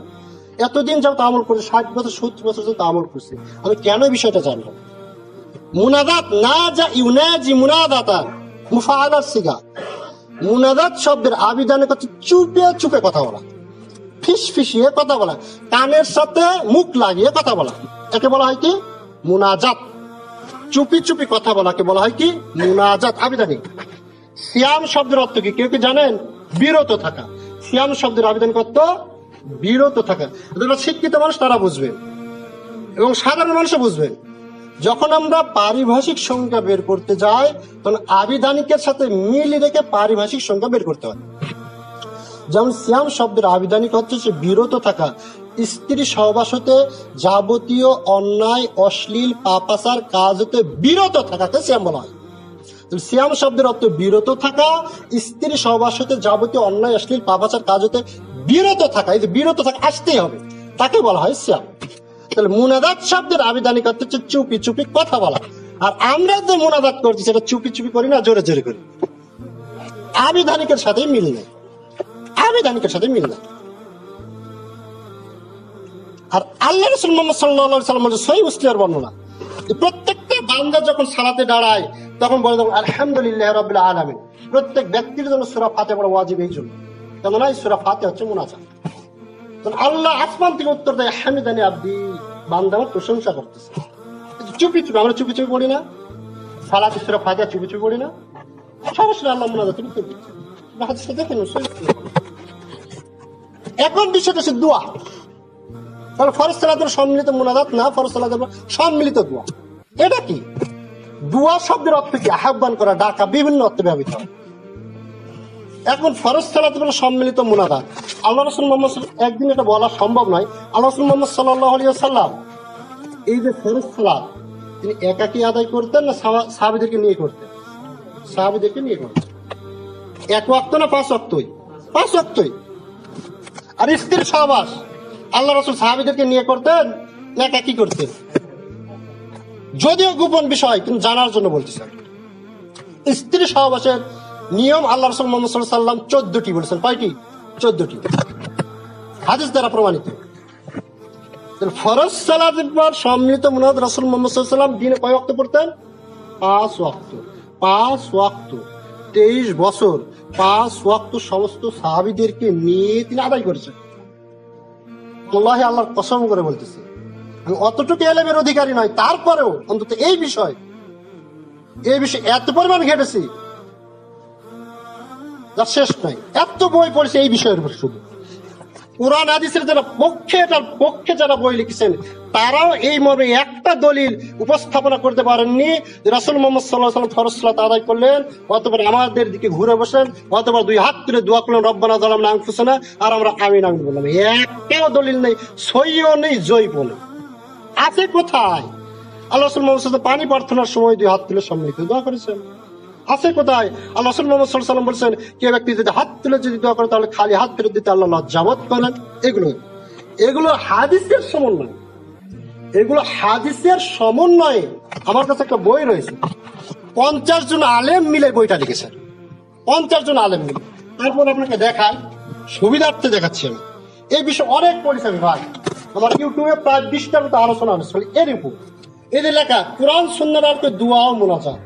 S1: এতদিন যাও আমল করছে, 60 বছর 70 বছর যাও আমল করছে, আমি কেন বিষয়টা জানবো? মুনাদাত না যা ইউনাজি মুনাদাতা মুফাআলাত সিগা। মুনাদাত শব্দের আবিধানিক হচ্ছে চুপে চুপে কথা বলা, ফিসফিসিয়ে কথা বলা, কানের সাথে মুখ লাগিয়ে কথা বলা, একে বলা হয় কি? মুনাজাত। চুপি চুপি কথা বলাকে বলা হয় কি? মুনাজাত আবিধানিক। সিয়াম শব্দের অর্থ কি কেউ কি জানেন? বিরত থাকা। সিয়াম শব্দের আবিধানিক অর্থ বিরত থাকা। যারা শিক্ষিত মানুষ তারা বুঝবেন এবং সাধারণ মানুষও বুঝবেন। যখন আমরা পারিভাষিক সংজ্ঞা বের করতে যাই, তখন আবিধানিকের সাথে মিল রেখে পারিভাষিক সংজ্ঞা বের করতে হয়। যেমন সিয়াম শব্দের আবিধানিক হচ্ছে সে বিরত থাকা, স্ত্রী সহবাস হতে, যাবতীয় অন্যায় অশ্লীল পাপাচার কাজ হতে বিরত থাকাকে সিয়াম বলা হয়। সিয়াম শব্দের অর্থ বিরত থাকা, স্ত্রী সহবাস হতে, যাবতীয় অন্যায় অশ্লীল পাপাচার কাজ হতে বিরত থাকা। এই যে বিরত থাকা আসতেই হবে, তাকে বলা হয় সিয়াম। তাহলে মুনাদাত শব্দের আবিধানিক অর্থ হচ্ছে চুপি চুপি কথা বলা। আর আমরা যে মুনাদাত করছি সেটা চুপি চুপি করি না, জোরে জোরে করি। আবিধানিকের সাথে মিল নেই, আবিধানিকের সাথে মিল নেই। আর আল্লাহ রাসূল মুহাম্মদ সাল্লাল্লাহু আলাইহি ওয়াসাল্লাম বলেন, সহিহ মুসলিমের বর্ণনা, প্রত্যেকটা বান্দা যখন সালাতে দাঁড়ায় তখন বলে আলহামদুলিল্লাহ রাব্বিল আলামিন। প্রত্যেক ব্যক্তির জন্য সূরা ফাতিহা পড়া ওয়াজিব এই জন্য, কেননা এই সূরা ফাতিহা হচ্ছে মুনাজাত। আল্লাহ আসমান থেকে উত্তর দেয়, হামিদানি আব্দি, বান্দা আমার প্রশংসা করতেছে। চুপি চুপি, আমরা চুপি চুপি পড়ি না? সালাতে সূরা ফাতিহা চুপি চুপি পড়ি না? সরাসরি আল্লাহ মুনাজাত উত্তর দিচ্ছে। হাদিসটা দেখেন। এখন বিষয়টা হচ্ছে দোয়া। তাহলে ফরজ সালাতের সম্মিলিত মুনাজাত না, ফরজ সালাতের সম্মিলিত দোয়া। এটা কি? দোয়া শব্দের অর্থ কি? আহ্বান করা, ডাকা, বিভিন্ন অর্থে ব্যবহৃত হয়। এখন ফরজ সালাতের সম্মিলিত মুনাজাত আল্লাহ রাসূল মুহাম্মদ একদিন এটা বলা সম্ভব নয়। আল্লাহ রাসূল মুহাম্মদ সাল্লাল্লাহু আলাইহি ওয়াসাল্লাম এই যে ফরজ সালাত তিনি একাকী আদায় করতেন না সাহাবীদেরকে নিয়ে করতেন? সাহাবীদেরকে নিয়ে করতেন। এক ওয়াক্ত না 5 ওয়াক্তই? 5 ওয়াক্তই। আর স্ত্রীর সহবাস আল্লাহ রাসূল সাহাবীদেরকে নিয়ে করতেন না একাকী করতেন? যদিও গোপন বিষয়, কিন্তু জানার জন্য বলতেছেন। স্ত্রী সহবাসের নিয়ম আল্লাহ রাসূল মুহাম্মদ সাল্লাল্লাহু আলাইহি ওয়াসাল্লাম 14টি বলেছেন। কয়টি? 14টি, হাদিস দ্বারা প্রমাণিত। ফরজ সালাতের পর সম্মিলিত মুনাজাত রাসূল মুহাম্মদ সাল্লাল্লাহু আলাইহি ওয়াসাল্লাম দিনে কয় ওয়াক্ত পড়তেন? 5 ওয়াক্ত। 5 ওয়াক্ত 23 বছর 5 ওয়াক্ত সমস্ত সাহাবীদেরকে নিয়ে তিনি আদায় করেছেন। আল্লাহ আল্লাহর কসম করে বলতেছি, আমি অতটুকু এলেমের অধিকারী নয়, তারপরেও অন্তত এই বিষয় এত পরিমাণ ঘেটেছি যা শেষ নাই। এত বই পড়েছে এই বিষয়ের উপর। শুধু কোরআন হাদিসের যারা পক্ষে যারা বই লিখেছেন তারাও এই মর্মে একটা দলিল উপস্থাপনা করতে পারেননি যে রাসূল মুহাম্মদ সাল্লাল্লাহু আলাইহি ওয়াসাল্লাম ফরজ সালাত আদায় করলেন, অতঃপর আমাদের দিকে ঘুরে বসেন, অতঃপর 2 হাত তুলে দোয়া করলেন রব্বানা যালামনা আনফুসানা, আর আমরা আমিন আমিন বললাম। একটাও দলিল নেই, সহিও নেই, জয়ীফও নেই। আছে কোথায়? আল্লাহ রাসূল মুহাম্মদ সাল্লাল্লাহু আলাইহি ওয়াসাল্লাম পানি প্রার্থনার সময় 2 হাত তুলে সম্মিলিত দোয়া করেছেন। আছে কোথায়? আল্লাহ রাসূল মুহাম্মদ সাল্লাল্লাহু আলাইহি ওয়াসাল্লাম বলেছেন, কে ব্যক্তি যদি হাত তুলে যদি দোয়া করে তাহলে খালি হাত ফেরত দিতে আল্লাহ লজ্জাবোধ করেন। এগুলো হাদিসের সমন্বয়, এগুলো হাদিসের সমন্বয়ে। আমার কাছে একটা বই রয়েছে, 50 জন আলেম মিলে বইটা লিখেছেন। 50 জন আলেম মিলে। তারপর আপনাকে দেখাই, সুবিধার্থে দেখাচ্ছি আমি। এই বিষয়ে অনেক পড়েছি আমি ভাই, আমার ইউটিউবে প্রায় 20টার মতো আলোচনা হয়েছে এর উপর। এদের লেখা কোরআন সুন্নাহর আলোকে দোয়া ও মুনাজাত।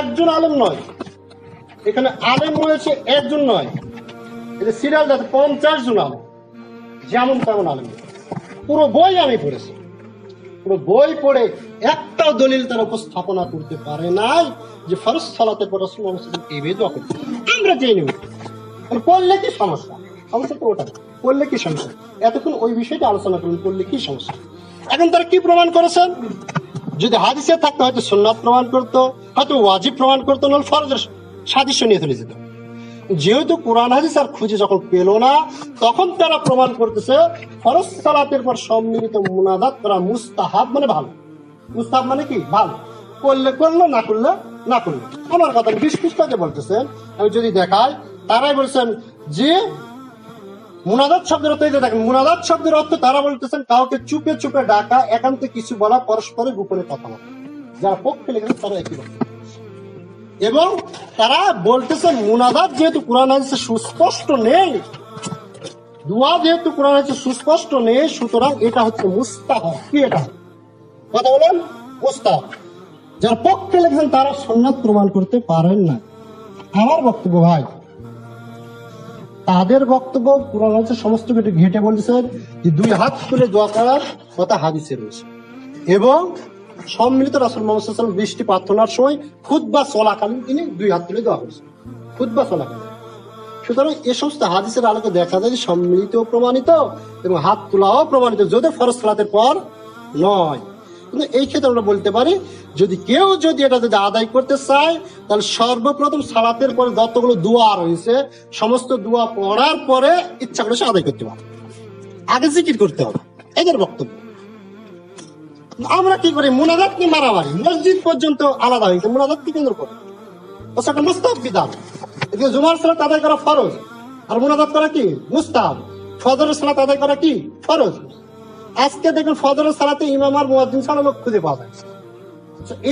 S1: একজন আলেম নয়, এখানে আলেম রয়েছে একজন নয়, এটা সিরিয়াল 50 জন আলেম। যেমন তেমন আলেম, পুরো বই আমি পড়েছি, পুরো বই পড়ে একটাও দলিল তারা উপস্থাপনা করতে পারে নাই যে ফরজ সালাতের পর রাসূল মুহাম্মদ সাল্লাল্লাহু আলাইহি ওয়াসাল্লাম এইভাবে দোয়া করতেন। আমরা জেনে নিই করলে কি সমস্যা, সমস্যা তো ওটা, করলে কি সমস্যা, এতক্ষণ ওই বিষয়টা আলোচনা করুন, করলে কি সমস্যা। এখন তারা কি প্রমাণ করেছেন? যদি হাদিসে থাকতো হয়তো সুন্নাত প্রমাণ করতো, হয়তো ওয়াজিব প্রমাণ করতো, নাহলে ফরজের সাদৃশ্য নিয়ে চলে যেত। যেহেতু কোরআন হাদিস আর খুঁজে যখন পেল না, তখন তারা প্রমাণ করতেছে ফরজ সালাতের পর সম্মিলিত মুনাজাত করা মুস্তাহাব, মানে ভালো। মুস্তাহাব মানে কি? ভালো। করলে করলো, না করলে না করলো। আমার কথা বিশ পৃষ্ঠাতে বলতেছেন, আমি যদি দেখাই, তারাই বলছেন যে মুনাজাত শব্দের অর্থ, দেখেন মুনাজাত শব্দের অর্থ তারা বলতেছেন কাউকে চুপে চুপে ডাকা, একান্তে কিছু বলা, পরস্পরের গোপনে কথা বলা। যারা পক্ষে লিখেছেন তারা একই বলছে। এবং তারা বলতেছেন মুনাজাত যেহেতু কোরআন হাদিসে সুস্পষ্ট নেই, দোয়া যেহেতু কোরআন হাদিসে সুস্পষ্ট নেই, সুতরাং এটা হচ্ছে মুস্তাহাব। কি এটা? কথা বলেন, মুস্তাহাব। যারা পক্ষে লিখেছেন তারা সুন্নাত প্রমাণ করতে পারেন না। আমার বক্তব্য ভাই, তাদের বক্তব্য কোরআন হাদিসের সমস্ত কিছু ঘেটে বলতেছেন যে দুই হাত তুলে দোয়া করার কথা হাদিসে রয়েছে। এবং সম্মিলিত রাসূল মুহাম্মদ সাল্লাল্লাহু আলাইহি ওয়াসাল্লাম বৃষ্টি প্রার্থনার সময় খুতবা চলাকালীন তিনি দুই হাত তুলে দোয়া করেছেন, খুতবা চলাকালীন। সুতরাং এ সমস্ত হাদিসের আলোকে দেখা যায় যে সম্মিলিত প্রমাণিত এবং হাত তোলাও প্রমাণিত, যদি ফরজ সালাতের পর নয়। কিন্তু এই ক্ষেত্রে আমরা বলতে পারি, যদি কেউ যদি এটা যদি আদায় করতে চায়, তাহলে সর্বপ্রথম সালাতের পরে যতগুলো দোয়া রয়েছে সমস্ত দোয়া পড়ার পরে ইচ্ছা করে সে আদায় করতে পারে, আগে জিকির করতে হবে। এদের বক্তব্য। আমরা কি করি? মুনাজাত নিয়ে মারামারি, মসজিদ পর্যন্ত আলাদা হয়েছে মুনাজাত কি কেন্দ্র করে। একটা মুস্তাহাব বিধান, জুমার সালাত আদায় করা ফরজ, আর মুনাজাত করা কি? মুস্তাহাব। ফজরের সালাত আদায় করা কি? ফরজ। আজকে দেখুন ফজরের সালাতে ইমাম আর মুয়াজ্জিন ছাড়া লোক খুঁজে পাওয়া যায়।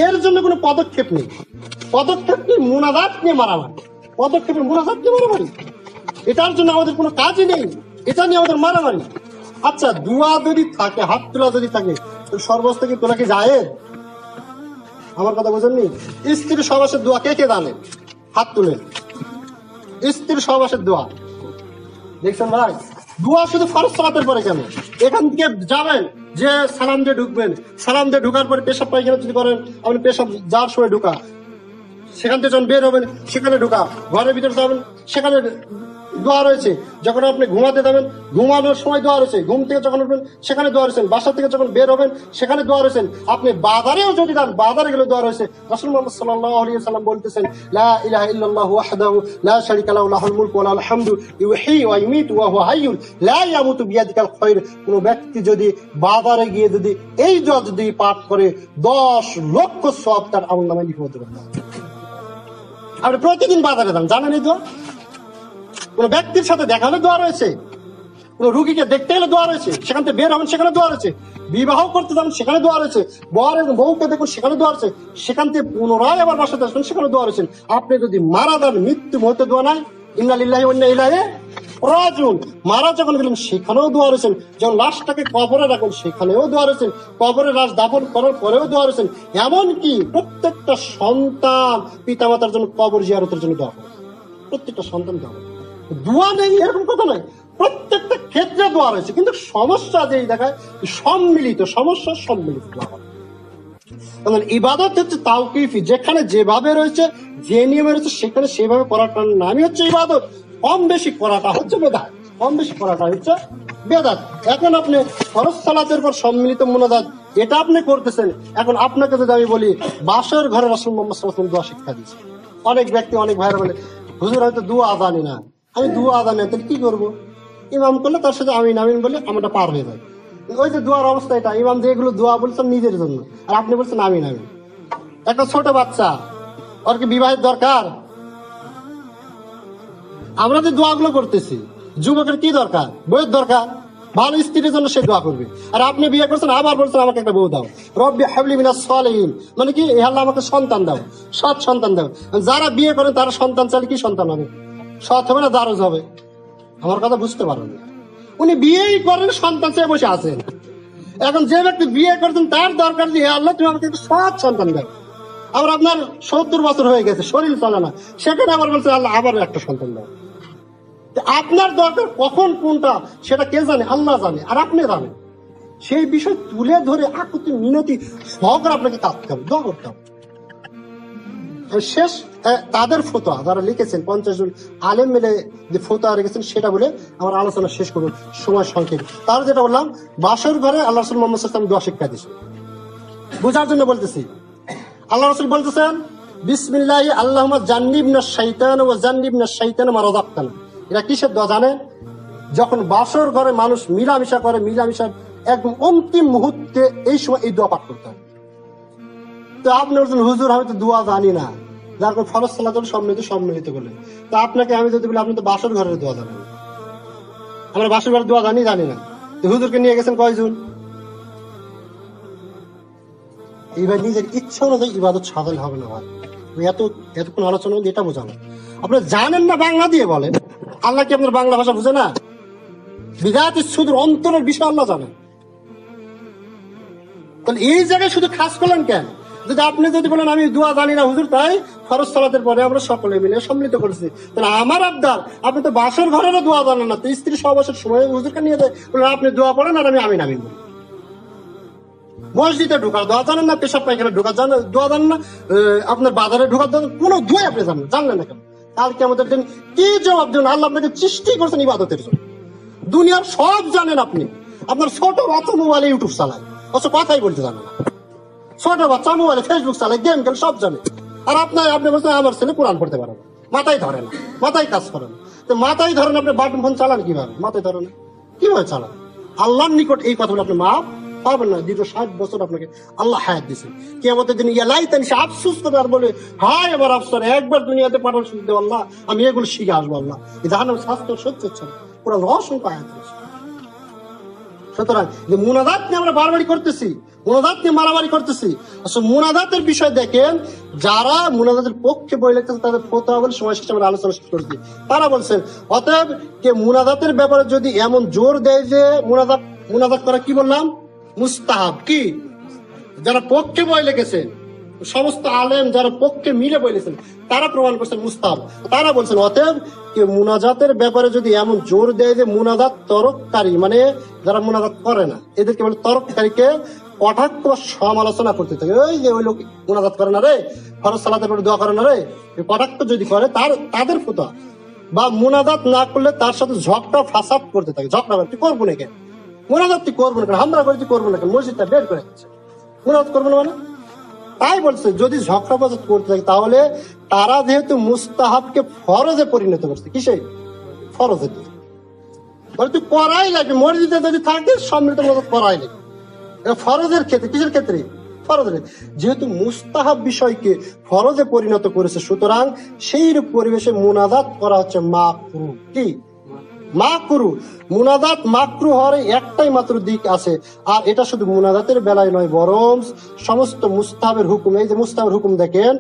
S1: এর জন্য কোনো পদক্ষেপ নেই, পদক্ষেপ কি? মুনাজাত নিয়ে মারামারি, পদক্ষেপ মুনাজাত নিয়ে মারামারি। এটার জন্য আমাদের কোনো কাজই নেই, এটা নিয়ে আমাদের মারামারি। আচ্ছা, দোয়া যদি থাকে, হাত তোলা যদি থাকে, সর্বস্ত কি তোলা কি যায়? আমার কথা বোঝেননি? স্ত্রীর সহবাসের দোয়া কে কে জানে? হাত তুলেন। স্ত্রীর সহবাসের দোয়া দেখছেন ভাই? দোয়া শুধু ফরজ সালাতের পরে কেন? এখান থেকে যাবেন যে সালাম দিয়ে ঢুকবেন, সালাম দিয়ে ঢুকার পরে পেশাব পায়খানা যদি করেন, আপনি পেশাব যাওয়ার সময় ঢুকা, সেখান থেকে যখন বের হবেন সেখানে ঢুকা, ঘরের ভিতরে যাবেন সেখানে দোয়া রয়েছে, যখন আপনি ঘুমাতে যাবেন ঘুমানোর সময় দোয়া রয়েছে, ঘুম থেকে যখন উঠবেন সেখানে দোয়া রয়েছেন, বাসা থেকে যখন বের হবেন সেখানে দোয়া রয়েছেন, আপনি বাজারেও যদি যান বাজারে গেলে দোয়া রয়েছে। রাসূল মুহাম্মদ সাল্লাল্লাহু আলাইহি ওয়াসাল্লাম বলতেছেন, লা ইলাহা ইল্লাল্লাহু ওয়াহদাহু লা শারীকা লাহু লাহুল মুলকু ওয়া লাহুল হামদু ইউহয়ী ওয়া ইউমীতু ওয়া হুয়া হাইয়্যুন লা ইয়ামুতু বিয়াদিকাল খায়র। কোন ব্যক্তি যদি বাজারে গিয়ে যদি এই দোয়া যদি পাঠ করে 10 লক্ষ সওয়াব তার আমলনামায় লিখে হতে পারে। আপনি প্রতিদিন বাজারে যান, জানেন এই দোয়া? কোন ব্যক্তির সাথে দেখা হলে দোয়া রয়েছে, কোন রুগীকে দেখতে গেলে দোয়া রয়েছে, সেখান থেকে বের হবেন সেখানে দোয়া রয়েছে, বিবাহ করতে যাবেন সেখানে দোয়া রয়েছে, বর এবং বউকে দেখুন সেখানে দোয়া রয়েছে, সেখান থেকে পুনরায় আবার বাসাতে আসবেন সেখানে দোয়া রয়েছেন। আপনি যদি মারা যান, মৃত্যু মুহূর্তে দোয়া নাই, ইন্না লিল্লাহি ওয়া ইন্না ইলাইহি রাজিউন। মারা যখন গেলেন সেখানেও দোয়া রয়েছেন, যখন লাশটাকে কবরে রাখেন সেখানেও দোয়া রয়েছেন, কবরে লাশ দাফন করার পরেও দোয়া রয়েছেন। এমনকি প্রত্যেকটা সন্তান পিতামাতার জন্য কবর জিয়ারতের জন্য দোয়া করে, প্রত্যেকটা সন্তান দোয়া করে। দোয়া নেই এরকম কথা নয়, প্রত্যেকটা ক্ষেত্রে দোয়া রয়েছে, কিন্তু সমস্যা যেই দেখায় সম্মিলিত, সমস্যা সম্মিলিত দোয়া। ইবাদত হচ্ছে তাওকিফি, যেখানে যেভাবে রয়েছে, যে নিয়মে রয়েছে সেখানে সেভাবে করাটার নামই হচ্ছে ইবাদত। কম বেশি করাটা হচ্ছে বেদাত, কম বেশি করাটা হচ্ছে বেদাত। এখন আপনি ফরজ সালাতের পর সম্মিলিত মুনাজাত এটা আপনি করতেছেন। এখন আপনাকে যদি আমি বলি বাসর ঘরে রাসূল মুহাম্মদ সাল্লাল্লাহু আলাইহি ওয়াসাল্লাম দোয়া শিক্ষা দিয়েছে, অনেক ব্যক্তি অনেক ভাইরা বলে হুজুর হয়তো দোয়া জানি না, আমি দোয়া জানি না, তাহলে কি করবো? ইমাম করলে তার সাথে আমিন আমিন বলে আমরা পার হয়ে যাই। ওই যে দোয়ার অবস্থা এটা, ইমাম যেগুলো দোয়া বলছেন নিজের জন্য, আর আপনি বলছেন আমিন আমিন। একটা ছোট বাচ্চা, ওর কি বিবাহের দরকার? আমরা যে দোয়াগুলো করতেছি, যুবকের কি দরকার? বইয়ের দরকার। ভালো স্ত্রীর জন্য সে দোয়া করবে। আর আপনি বিয়ে করছেন আবার বলছেন আমাকে একটা বউ দাও, রব্বি হাবলি মিনাস সালিহিন, মানে কি আল্লাহ আমাকে সন্তান দাও, সৎ সন্তান দাও। যারা বিয়ে করেন তারা সন্তান চাইলে কি সন্তান হবে? সৎ হবে না দারজ হবে? আমার কথা বুঝতে পারেন। উনি বিয়েই করেন, সন্তান চেয়ে বসে আছেন। এখন যে ব্যক্তি বিয়ে করছেন তার দরকার যে আল্লাহ তুমি আমাকে একটা সৎ সন্তান দাও। আবার আপনার 70 বছর হয়ে গেছে, শরীর চলে না, সেখানে আবার বলছে আল্লাহ আবার একটা সন্তান দাও। আপনার দরকার কখন কোনটা সেটা কে জানে? আল্লাহ জানে, আর আপনি জানেন। সেই বিষয় তুলে ধরে আকুতি মিনতি সহকারে আপনাকে কাঁদতে হবে, দোয়া করতে হবে। শেষ তাদের ফতোয়া যারা লিখেছেন 50 জন আলেম মিলে যে ফতোয়া রেখেছেন সেটা বলে আমার আলোচনা শেষ করুন, সময় সংক্ষেপ। তার যেটা বললাম, বাসর ঘরে আল্লাহ রাসূল মুহাম্মদ সাল্লাল্লাহু আলাইহি ওয়াসাল্লাম দোয়া শিক্ষা দিয়েছেন, বোঝার জন্য বলতেছি। আল্লাহ রাসূল বলতেছেন, বিসমিল্লাহি আল্লাহুম্মা জান্নিবনা শাইতান ওয়া জান্নিবনা শাইতান মা রাযাকতানা। এটা কিসের দোয়া জানেন? যখন বাসর ঘরে মানুষ মিলামিশা করে, মিলামিশার একদম অন্তিম মুহূর্তে এই সময় এই দোয়া পাঠ করতে হবে। তো আপনি বলছেন, হুজুর আমি তো দোয়া জানি না, যার কারণে ফরজ সালাত সম্মিলিত করলেন। তো আপনাকে আমি যদি বলি আপনি তো বাসর ঘরের দোয়া জানেন, আমরা বাসর ঘরের দোয়া জানি না, তো হুজুরকে নিয়ে গেছেন কয়জন? এইবার নিজের ইচ্ছা অনুযায়ী ইবাদত সাধন হবে না ভাই। এতক্ষণ আলোচনা এটা বোঝানো, আপনারা জানেন না বাংলা দিয়ে বলেন, আল্লাহ কি আপনার বাংলা ভাষা বুঝে না? বিরাটের সুদূর অন্তরের বিষয় আল্লাহ জানেন। তাহলে এই জায়গায় শুধু খাস করলেন কেন? যদি আপনি যদি বলেন আমি দোয়া জানি না হুজুর, তাই ফরজ সালাতের পরে আমরা সকলে মিলে সম্মিলিত করেছি, তাহলে আমার আবদার, আপনি তো বাসর ঘরেরও দোয়া জানেন না, তো স্ত্রী সহবাসের সময় হুজুরকে নিয়ে যায় আপনি দোয়া পড়েন আর আমি আমিন আমিন বলি। মসজিদে ঢোকার দোয়া জানেন না, পেশাব পায়খানা ঢোকার দোয়া জানেন না, আপনার বাজারে ঢোকার কোন দোয়া আপনি জানলেন না কেন? কালকে আমাদের দিন কি জবাব দেবেন? আল্লাহ আপনাকে সৃষ্টি করছেন ইবাদতের জন্য, দুনিয়ার সব জানেন আপনি। আপনার ছোট বাচ্চা মোবাইলে ইউটিউব চালায়, অথচ কথাই বলতে জানে না। ছোট বাচ্চা মোবাইলে ফেসবুক চালায়, গেম খেলে, সব জানে। আর আপনি বলছেন আমার ছেলে কোরআন পড়তে পারে না, মাথায় ধরে না, মাথায় কাজ করে না। তো মাথায় ধরেন আপনি বাটন ফোন চালান কিভাবে? মাথায় ধরে না, কিভাবে চালান? আল্লাহর নিকট এই কথাগুলো আপনি মাফ পাবেন না। দীর্ঘ 60 বছর আপনাকে আল্লাহ হায়াত দিয়েছেন। কিয়ামতের দিন ইয়ালাইতানি, সে আফসোস করে আর বলে, হায় আমার আফসোস, একবার দুনিয়াতে পাঠান শুনতে আল্লাহ, আমি এগুলো শিখে আসবো আল্লাহ। এই জাহান্নামের শাস্তি সহ্য হচ্ছে না। পুরো অসংখ্য আয়াত রয়েছে। সুতরাং যে মুনাজাত নিয়ে আমরা বারবারই করতেছি, মুনাজাত নিয়ে মারামারি করতেছি, আসলে মুনাজাতের বিষয় দেখেন, যারা মুনাজাতের পক্ষে বই লিখতেছে তাদের ফতোয়া বলে সময় শেষে আমরা আলোচনা করছি। তারা বলছেন অতএব কে মুনাজাতের ব্যাপারে যদি এমন জোর দেয় যে মুনাজাত করা কি বললাম মুস্তাহাব, কি যারা পক্ষে বই লিখেছেন, সমস্ত আলেম যারা পক্ষে মিলে বই লিখেছেন তারা প্রমাণ করছেন মুস্তাহাব। তারা বলছেন অতএব কে মুনাজাতের ব্যাপারে যদি এমন জোর দেয় যে মুনাজাত তরককারী, মানে যারা মুনাজাত করে না এদেরকে বলে তরককারীকে কটাক্ষ সমালোচনা করতে থাকে, ওই যে ওই লোক মুনাজাত করে না রে, ফরজ সালাতের পরে দোয়া করে না রে, কটাক্ষ যদি করে তাদের ফতোয়া, বা মুনাজাত না করলে তার সাথে ঝগড়া ফাসাদ করতে থাকে। ঝগড়া তুই করবো না কেন? মুনাজাত তুই করবো না কেন? হামলা করে তুই করবো না কেন? মসজিদটা বের করে দিচ্ছে, মুনাজাত করবো না মানে? তাই বলছে যদি ঝগড়া ফাসাদ করতে থাকে তাহলে তারা যেহেতু মুস্তাহাবকে ফরজে পরিণত করছে, কিসে? ফরজে। মানে তুই করাই লাগবে, মসজিদে যদি থাকে সম্মিলিত মুনাজাত করাই লাগবে। ফরজের ক্ষেত্রে, কিসের ক্ষেত্রে? ফরজের। যেহেতু মুস্তাহাব বিষয়কে ফরজে পরিণত করেছে, সুতরাং সেই পরিবেশে মুনাজাত করা হচ্ছে মাকরুহ। কি মাকরুহ? মুনাজাত মাকরুহ হওয়ার একটাই মাত্র দিক আছে, আর এটা শুধু মুনাজাতের বেলায় নয়, বরং সমস্ত মুস্তাহাবের হুকুম। এই যে মুস্তাহাবের হুকুম দেখেন,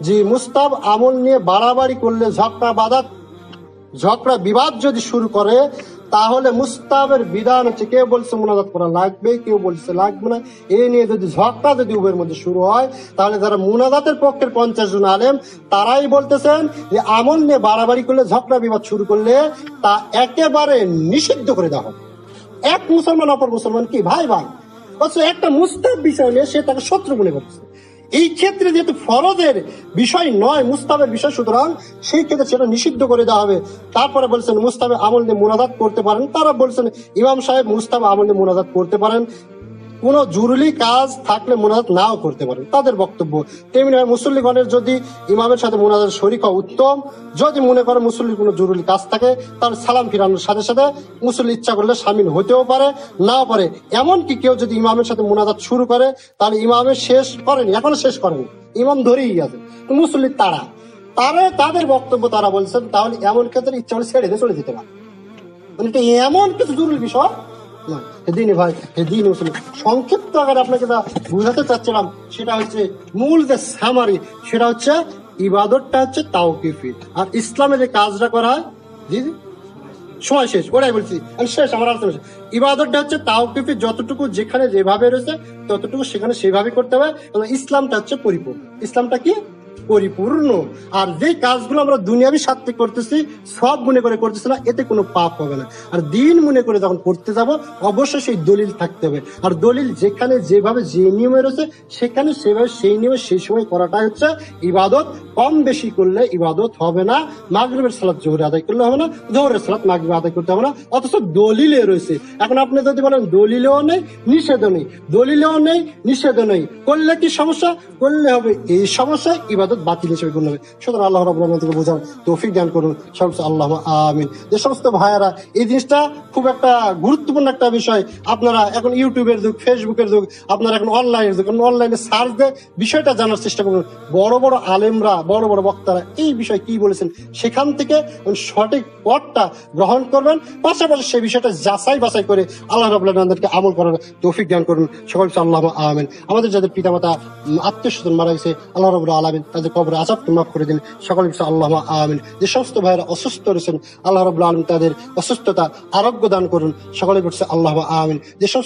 S1: যে মুস্তাহাব আমল নিয়ে বাড়াবাড়ি করলে, ঝগড়া বিবাদ যদি শুরু করে, তাহলে মুস্তাহাবের বিধান হচ্ছে কেউ বলছে মুনাজাত করা লাগবে, কেউ বলছে লাগবে না। এই নিয়ে যদি ঝগড়া যদি উভয়ের মধ্যে শুরু হয়, তাহলে যারা মুনাজাতের পক্ষের 50 জন আলেম তারাই বলতেছেন যে আমল নিয়ে বাড়াবাড়ি করলে, ঝগড়া বিবাদ শুরু করলে তা একেবারে নিষিদ্ধ করে দেওয়া হবে। এক মুসলমান অপর মুসলমান কি ভাই ভাই, অথচ একটা মুস্তাহাব বিষয় নিয়ে সে তাকে শত্রু মনে করছে। এই ক্ষেত্রে যেহেতু ফরজের বিষয় নয়, মুস্তাহাবের বিষয়, সুতরাং সেই ক্ষেত্রে সেটা নিষিদ্ধ করে দেওয়া হবে। তারপরে বলছেন মুস্তাহাবে আমল নিয়ে মুনাজাত করতে পারেন। তারা বলছেন ইমাম সাহেব মুস্তাহাব আমল নিয়ে মুনাজাত করতে পারেন, কোন জরুরি কাজ থাকলে মুনাজাত নাও করতে পারেন, তাদের বক্তব্য। তেমনি মুসল্লিগণের যদি ইমামের সাথে মুনাজাত শরীক হওয়া উত্তম। যদি মনে করে মুসল্লির কোনো জরুরি কাজ থাকে, তার সালাম ফিরানোর সাথে সাথে মুসল্লি ইচ্ছা করলে সামিল হতেও পারে, নাও পারে। এমনকি কেউ যদি ইমামের সাথে মুনাজাত শুরু করে, তাহলে ইমামের শেষ করেনি, এখনো শেষ করেনি, ইমাম ধরেই আছে, মুসল্লির তাদের বক্তব্য তারা বলছেন তাহলে এমন ক্ষেত্রে ইচ্ছা হলে ছেড়ে দিয়ে চলে যেতে পারে। মানে এটা এমন কিছু জরুরি বিষয় ভাই, সংক্ষিপ্ত আকারে আপনাকে বুঝাতে চাচ্ছিলাম, সেটা হচ্ছে মূল যে সামারি, সেটা হচ্ছে ইবাদতটা হচ্ছে তাওকিফি, আর ইসলামে যে কাজটা করা হয়, জি সময় শেষ, ওরাই বলছি আমি শেষ, আমার আলোচনা শেষ। ইবাদতটা হচ্ছে তাওকিফি, যতটুকু যেখানে যেভাবে রয়েছে ততটুকু সেখানে সেভাবে করতে হবে। ইসলামটা হচ্ছে পরিপূর্ণ। ইসলামটা কি? পরিপূর্ণ। আর যে কাজগুলো আমরা দুনিয়াবি স্বার্থে করতেছি, সব মনে করে করতেছি না, এতে কোনো পাপ হবে না। আর দিন মনে করে যখন করতে যাব, অবশ্যই সেই দলিল থাকতে হবে। আর দলিল যেখানে যেভাবে যে নিয়মে রয়েছে, সেখানে সেভাবে সেই নিয়মে সেই সময় করাটাই হচ্ছে ইবাদত। কম বেশি করলে ইবাদত হবে না। মাগরিবের সালাত জোহরে আদায় করলে হবে না, জোহরের সালাত মাগরিবে আদায় করতে হবে না, অথচ দলিলে রয়েছে। এখন আপনি যদি বলেন দলিলেও নেই নিষেধও নেই, দলিলেও নেই নিষেধও নেই, করলে কি সমস্যা? করলে হবে এই সমস্যা, ইবাদত বাতিল হিসেবে গণ্য হবে। সুতরাং আল্লাহ রাব্বুল আলামিন থেকে বোঝার তৌফিক দান করুন। সব আল্লাহ আমিন। যে সমস্ত ভাইয়ারা এই জিনিসটা খুব একটা গুরুত্বপূর্ণ একটা বিষয়, আপনারা এখন ইউটিউবের যুগ, ফেসবুকের যুগ, আপনারা এখন অনলাইনের যুগ, অনলাইনে সার্চ দিয়ে বিষয়টা জানার চেষ্টা করুন। বড় বড় আলেমরা, বড় বড় বক্তারা এই বিষয়ে কি বলেছেন, সেখান থেকে সঠিক পথটা গ্রহণ করবেন, পাশাপাশি সেই বিষয়টা যাচাই বাছাই করে আল্লাহ রাব্বুল আলামিন আমাদেরকে আমল করার তৌফিক দান করুন। সকল আল্লাহ আমিন। আমাদের যাদের পিতামাতা আত্মীয় স্বজন মারা গেছে, আল্লাহ রাব্বুল আলামিন তাদের কবরে আযাবকে মাফ করে দিন। সকল আল্লাহ আমিন। যে সমস্ত ভাইয়েরা অসুস্থ রয়েছেন, আল্লাহ রাব্বুল আলামিন তাদের অসুস্থতা আরোগ্য দান করুন। সকলে বলছে আল্লাহ আমিন। যে